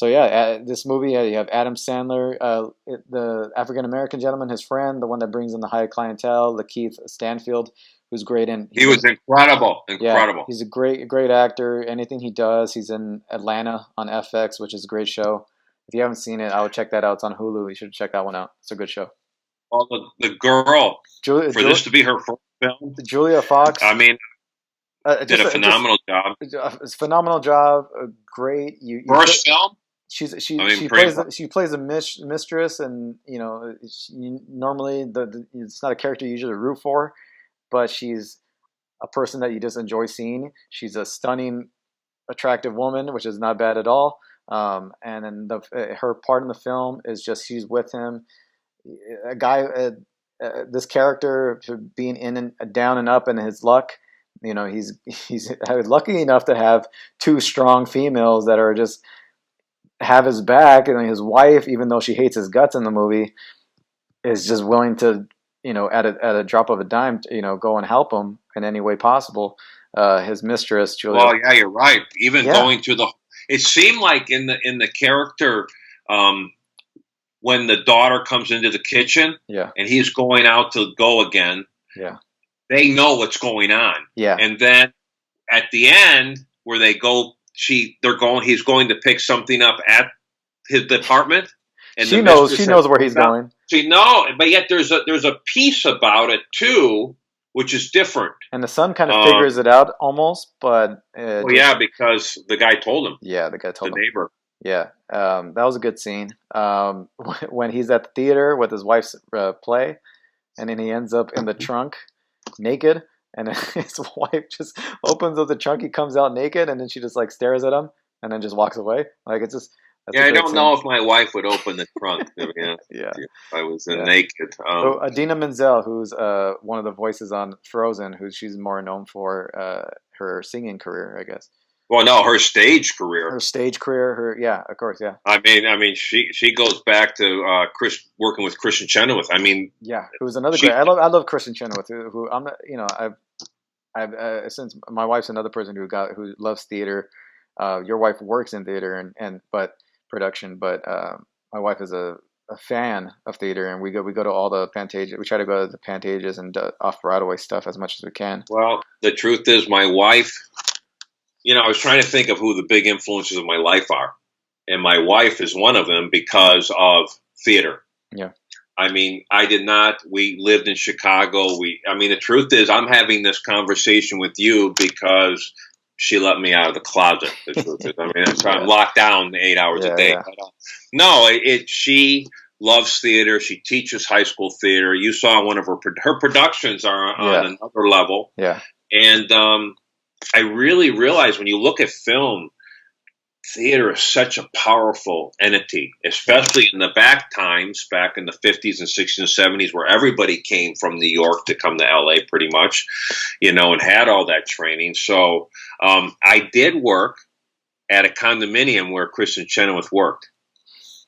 This movie, you have Adam Sandler, the African American gentleman, his friend, the one that brings in the high clientele, Lakeith Stanfield, who's great in. He was incredible. Yeah, he's a great actor. Anything he does, he's in Atlanta on FX, which is a great show. If you haven't seen it, I would check that out. It's on Hulu. You should check that one out. It's a good show. Well, the girl, this to be her first film, Julia Fox. I mean, did a phenomenal job. It's a phenomenal job. Great. First film. She plays a mistress, and normally it's not a character you usually root for, but she's a person that you just enjoy seeing. She's a stunning, attractive woman, which is not bad at all. And then her part in the film is just she's with him, a guy. This character being in and down and up in his luck. He's lucky enough to have two strong females that are just have his back, and his wife, even though she hates his guts in the movie, is just willing to at a drop of a dime, go and help him in any way possible. His mistress, Julia. Well, yeah, you're right. Even Yeah. going to it seemed like in the character, when the daughter comes into the kitchen, Yeah. and he's going out to go again, Yeah. they know what's going on. Yeah. And then at the end, where they go, he's going to pick something up at his department. And She knows where he's going. But yet there's a piece about it too, which is different. And the son kind of figures it out almost, but because the guy told him. Yeah, the guy told him. The neighbor. Yeah, that was a good scene. When he's at the theater with his wife's play, and then he ends up in the trunk naked, and then his wife just opens up the trunk. He comes out naked, and then she just like stares at him, and then just walks away. Like it's just. I don't know if my wife would open the trunk. Yeah. If I was naked. Idina Menzel, who's one of the voices on Frozen, she's more known for her singing career, I guess. Well, no, her stage career. Of course, yeah. I mean, she goes back to working with Kristen Chenoweth. I mean, yeah, who's another great. I love Kristen Chenoweth. Who I'm not, I've since my wife's another person who loves theater. Your wife works in theater but production, but my wife is a fan of theater, and we go to all the Pantages. We try to go to the Pantages and off Broadway stuff as much as we can. Well, the truth is, my wife. I was trying to think of who the big influences of my life are, and my wife is one of them because of theater. Yeah. I mean, I did not. We lived in Chicago. The truth is, I'm having this conversation with you because she let me out of the closet. The truth is, I'm locked down 8 hours a day. Yeah. She loves theater. She teaches high school theater. You saw one of her productions are on another level. Yeah. And I really realized when you look at film, theater is such a powerful entity, especially in the back in the 50s and 60s and 70s, where everybody came from New York to come to LA pretty much, and had all that training. So I did work at a condominium where Kristen Chenoweth worked.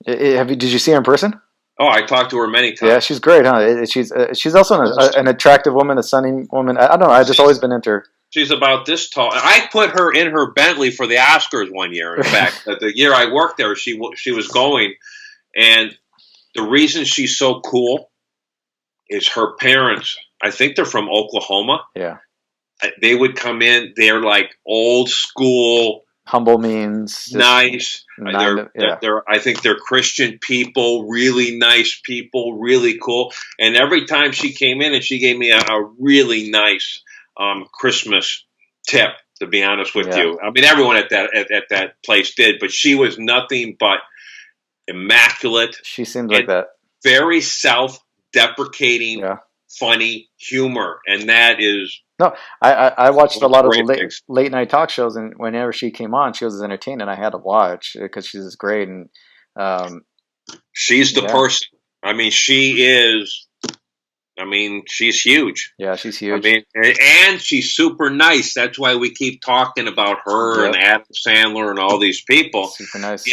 Did you see her in person? Oh, I talked to her many times. Yeah, she's great, huh? She's also an attractive woman, a stunning woman. I don't know. I've just always been into her. She's about this tall. I put her in her Bentley for the Oscars one year. In fact, the year I worked there, she was going, and the reason she's so cool is her parents. I think they're from Oklahoma. Yeah, they would come in. They're like old school. Humble means nice. I think they're Christian people, really nice people, really cool. And every time she came in, and she gave me a really nice Christmas tip. To be honest with you, I mean everyone at that place did, but she was nothing but immaculate. She seemed like that. Very self-deprecating, funny humor, and that is. No, I watched a lot of late night talk shows, and whenever she came on, she was entertaining, and I had to watch because she's great, and she's the person. I mean, she is. I mean, she's huge. Yeah, she's huge. I mean, and she's super nice. That's why we keep talking about her and Adam Sandler and all these people. Super nice.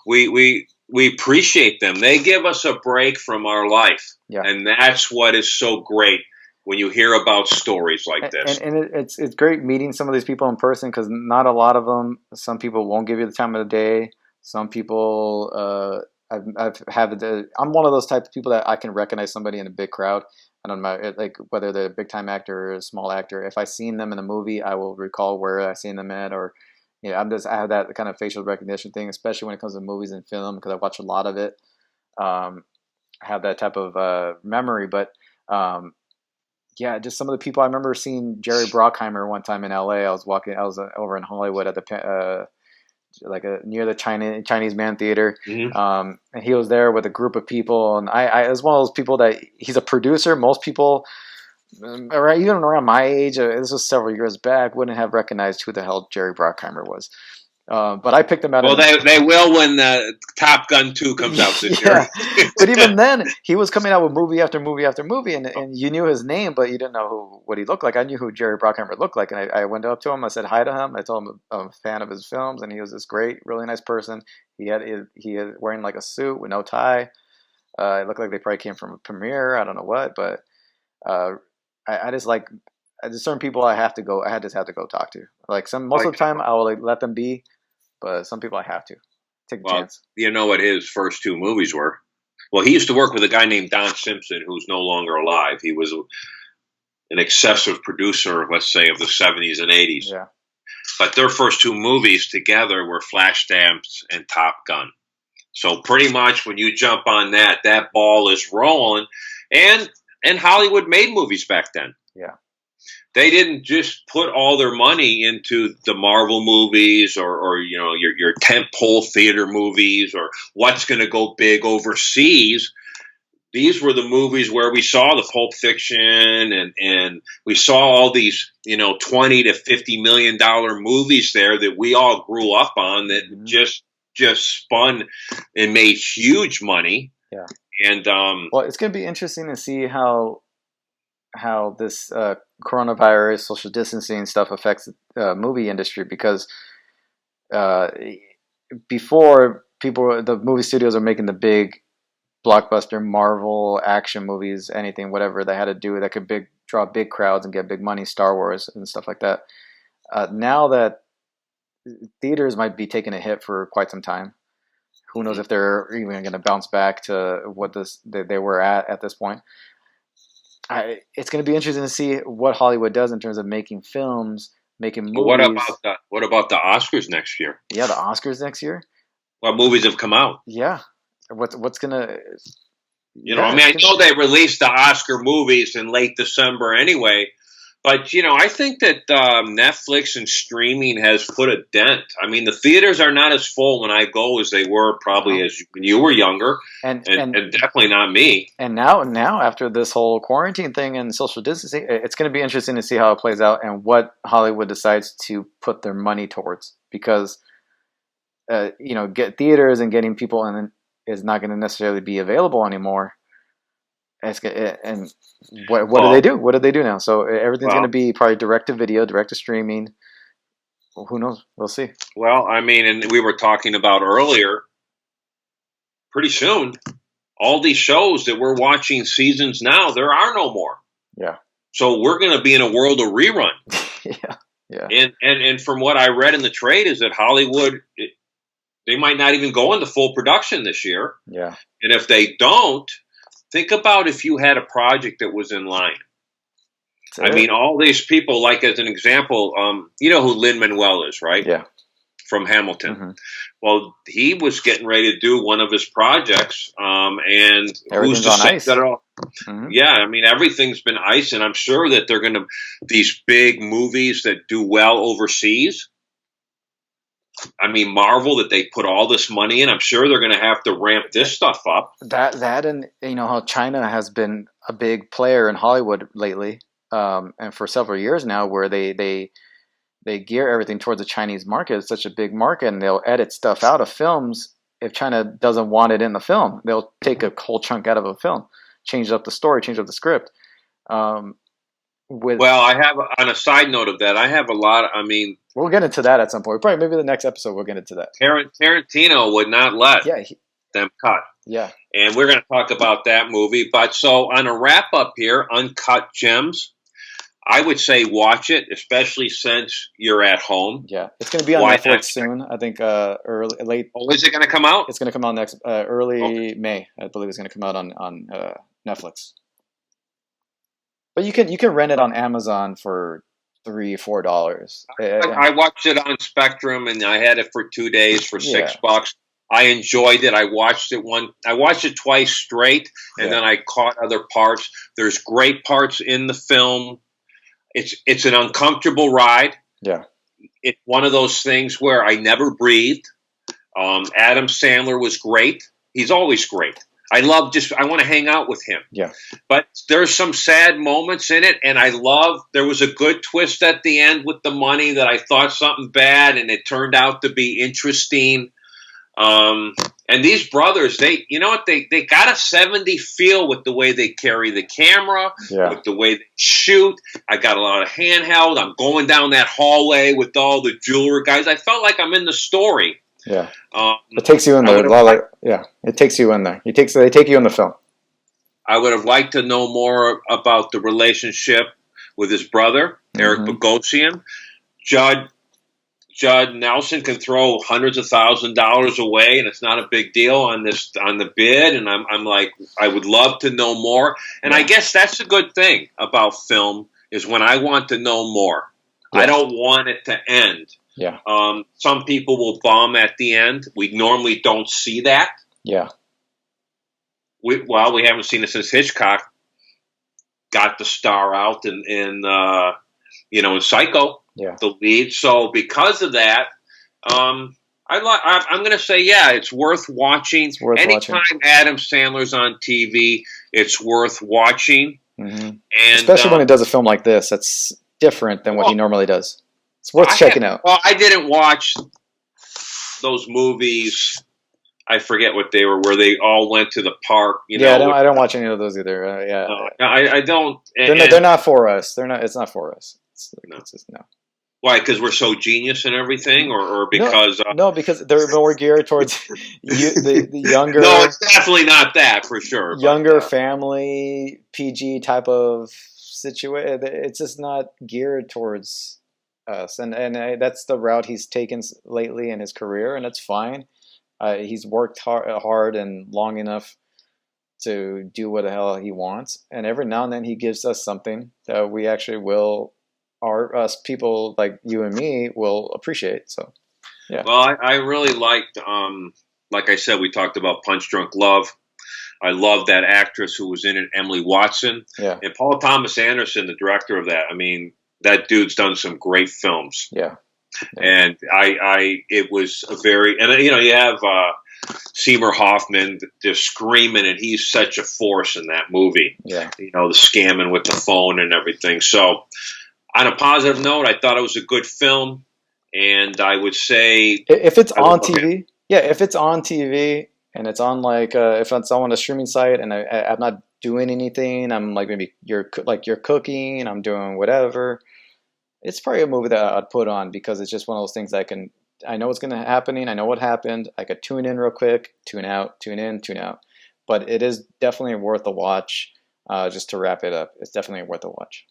We appreciate them. They give us a break from our life, and that's what is so great. When you hear about stories like this. And it's great meeting some of these people in person because not a lot of them, some people won't give you the time of the day. Some people, I'm one of those types of people that I can recognize somebody in a big crowd. I don't know, like whether they're a big time actor or a small actor. If I seen them in a movie, I will recall where I seen them at, or I have that kind of facial recognition thing, especially when it comes to movies and film because I watch a lot of it. I have that type of memory, but. Yeah, just some of the people. I remember seeing Jerry Bruckheimer one time in LA. I was over in Hollywood at the near the Chinese Man Theater, and he was there with a group of people. And I was one of those people that he's a producer. Most people, even around my age, this was several years back, wouldn't have recognized who the hell Jerry Bruckheimer was. But I picked him out. Well, they will when Top Gun 2 comes out this year. But even then, he was coming out with movie after movie after movie, and you knew his name, but you didn't know what he looked like. I knew who Jerry Bruckheimer looked like, and I went up to him. I said hi to him. I told him I'm a fan of his films, and he was this great, really nice person. He had wearing like a suit with no tie. It looked like they probably came from a premiere. I don't know what, but I just like there's certain people I just have to go talk to. Like most of the time I will like let them be, but some people I have to take a chance. You know what his first two movies were? Well, he used to work with a guy named Don Simpson, who's no longer alive. He was an excessive producer, let's say, of the 70s and 80s. Yeah. But their first two movies together were Flashdance and Top Gun. So pretty much when you jump on that ball is rolling. And Hollywood made movies back then. Yeah. They didn't just put all their money into the Marvel movies or you know your tentpole theater movies or what's going to go big overseas. These were the movies where we saw the Pulp Fiction and we saw all these, you know, $20 to $50 million movies there that we all grew up on that just spun and made huge money. Yeah. And well, it's going to be interesting to see how this coronavirus, social distancing stuff affects the movie industry, because before the movie studios are making the big blockbuster Marvel action movies, anything, whatever they had to do that could draw big crowds and get big money, Star Wars and stuff like that. Now that theaters might be taking a hit for quite some time, who knows if they're even going to bounce back to what they were at this point. It's going to be interesting to see what Hollywood does in terms of making films, making movies. What about the Oscars next year? Yeah, the Oscars next year. What movies have come out? Yeah. What's gonna? You know, I mean, I know they released the Oscar movies in late December anyway, but you know, I think that Netflix and streaming has put a dent. I mean, the theaters are not as full when I go as they were probably as when you were younger, and definitely not me. And now after this whole quarantine thing and social distancing, it's going to be interesting to see how it plays out and what Hollywood decides to put their money towards, because you know, get theaters and getting people in is not going to necessarily be available anymore. And what do they do? What do they do now? So everything's going to be probably direct to video, direct to streaming. Well, who knows? We'll see. Well, I mean, and we were talking about earlier, pretty soon, all these shows that we're watching seasons now, there are no more. Yeah. So we're going to be in a world of rerun. Yeah. And from what I read in the trade is that Hollywood, they might not even go into full production this year. Yeah. And if they don't, think about if you had a project that was in line. I mean, all these people, like as an example, you know who Lin-Manuel is, right? Yeah. From Hamilton. Well, he was getting ready to do one of his projects, and everything's who's to on say ice. that all? Yeah, I mean, everything's been ice, and I'm sure that they're going to these big movies that do well overseas. I mean, Marvel, that they put all this money in, I'm sure they're going to have to ramp this stuff up. That and you know how China has been a big player in Hollywood lately, and for several years now, where they gear everything towards the Chinese market. It's such a big market, and they'll edit stuff out of films if China doesn't want it in the film. They'll take a whole chunk out of a film, change up the story, change up the script. Well, I have, on a side note of that, I have a lot. I mean, we'll get into that at some point. Probably maybe the next episode we'll get into that. Tarantino would not let them cut. Yeah. And we're going to talk about that movie. But so on a wrap up here, Uncut Gems, I would say watch it, especially since you're at home. Yeah. It's going to be on Netflix soon. I think late. Oh, is it going to come out? It's going to come out next early May. I believe it's going to come out on Netflix. But you can rent it on Amazon for $3-4. I watched it on Spectrum, and I had it for 2 days for $6. I enjoyed it. I watched it twice straight, and then I caught other parts. There's great parts in the film. It's an uncomfortable ride. Yeah, it's one of those things where I never breathed. Adam Sandler was great. He's always great. I want to hang out with him. Yeah. But there's some sad moments in it, and there was a good twist at the end with the money that I thought something bad, and it turned out to be interesting. And these brothers, they got a 70s feel with the way they carry the camera, with the way they shoot. I got a lot of handheld. I'm going down that hallway with all the jeweler guys. I felt like I'm in the story. Yeah, it takes you in there. It takes you in there. They take you in the film. I would have liked to know more about the relationship with his brother, Eric Bogosian. Judd Nelson can throw hundreds of $1,000s away, and it's not a big deal on the bid. And I'm like, I would love to know more. And I guess that's a good thing about film is when I want to know more. Yeah. I don't want it to end. Yeah. Some people will bomb at the end. We normally don't see that. Yeah. We haven't seen it since Hitchcock got the star out in Psycho. Yeah. The lead. So because of that, I'm going to say, it's worth watching. Anytime Adam Sandler's on TV, it's worth watching. Mm-hmm. And especially when he does a film like this, that's different than what he normally does. It's worth checking out. Well, I didn't watch those movies. I forget what they were, where they all went to the park. I don't watch any of those either. I don't. They're not for us. They're not. It's not for us. It's just no. Why? Because we're so genius and everything, or because no, because they're more geared towards the younger. No, it's definitely not that for sure. Younger family PG type of situation. It's just not geared towards us, and that's the route he's taken lately in his career, and it's fine. He's worked hard and long enough to do what the hell he wants, and every now and then he gives us something that we actually will. Us people like you and me will appreciate. So, yeah. Well, I really liked, like I said, we talked about Punch Drunk Love. I love that actress who was in it, Emily Watson. Yeah. And Paul Thomas Anderson, the director of that. I mean, that dude's done some great films. Yeah. And it was a very, and you have Seymour Hoffman just screaming, and he's such a force in that movie. Yeah. The scamming with the phone and everything. So, on a positive note, I thought it was a good film, and I would say if it's on TV, if it's on TV and it's on if it's on a streaming site and I'm not doing anything, I'm like maybe you're cooking and I'm doing whatever. It's probably a movie that I'd put on because it's just one of those things I know what's going to happen. I know what happened. I could tune in real quick, tune out, tune in, tune out. But it is definitely worth a watch. Just to wrap it up, it's definitely worth a watch.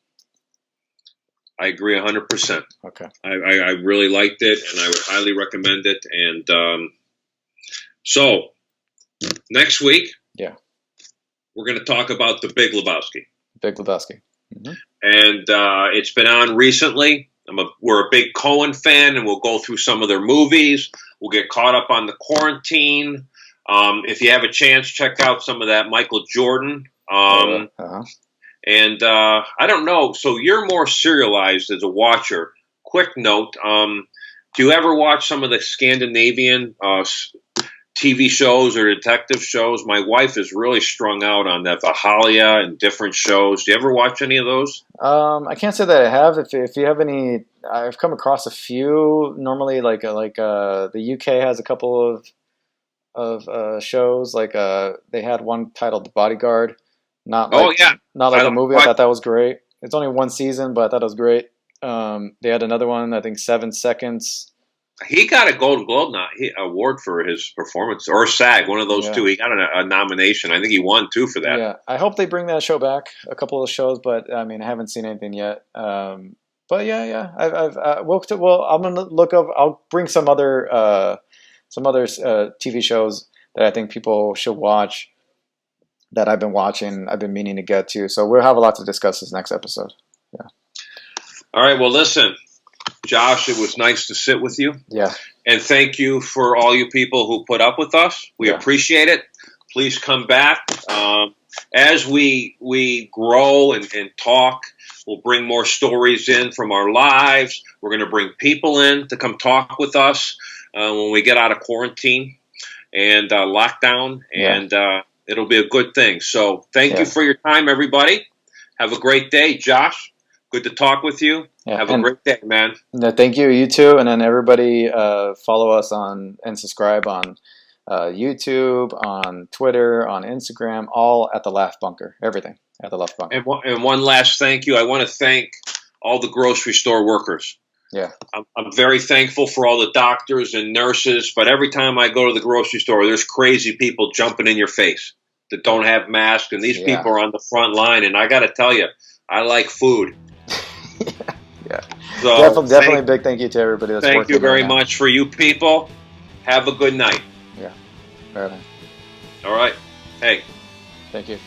I agree 100%. Okay. I really liked it, and I would highly recommend it. And so next week, we're going to talk about The Big Lebowski. Big Lebowski. Mm-hmm. And it's been on recently. We're a big Coen fan, and we'll go through some of their movies. We'll get caught up on the quarantine. If you have a chance, check out some of that Michael Jordan. And I don't know. So you're more serialized as a watcher. Quick note: do you ever watch some of the Scandinavian TV shows or detective shows? My wife is really strung out on that Valhalla and different shows. Do you ever watch any of those? I can't say that I have. If you have any, I've come across a few. Normally, the UK has a couple of shows. They had one titled Bodyguard. Not like a movie. I thought that was great. It's only one season, but I thought it was great. They had another one, I think 7 Seconds. He got a Golden Globe award for his performance, or SAG, one of those two. He got a nomination. I think he won too for that. Yeah, I hope they bring that show back. A couple of shows, but I mean, I haven't seen anything yet. But I'm gonna look up. I'll bring some other TV shows that I think people should watch. That I've been watching, I've been meaning to get to. So we'll have a lot to discuss this next episode. Yeah. All right. Well, listen, Josh, it was nice to sit with you. Yeah. And thank you for all you people who put up with us. We appreciate it. Please come back. As we grow and talk, we'll bring more stories in from our lives. We're going to bring people in to come talk with us when we get out of quarantine and lockdown. And, it'll be a good thing. So thank you for your time, everybody. Have a great day. Josh, good to talk with you. Yeah, have a great day, man. No, thank you. You too. And then everybody follow us on and subscribe on YouTube, on Twitter, on Instagram, all at The Laugh Bunker. Everything at The Laugh Bunker. And one last thank you. I want to thank all the grocery store workers. Yeah, I'm very thankful for all the doctors and nurses, but every time I go to the grocery store, there's crazy people jumping in your face. that don't have masks, and these Yeah. people are on the front line. And I got to tell you, I like food. Yeah. So Definitely a big thank you to everybody that's thank working you very right now. much for you people. Have a good night. Yeah. Right on. All right. Hey. Thank you.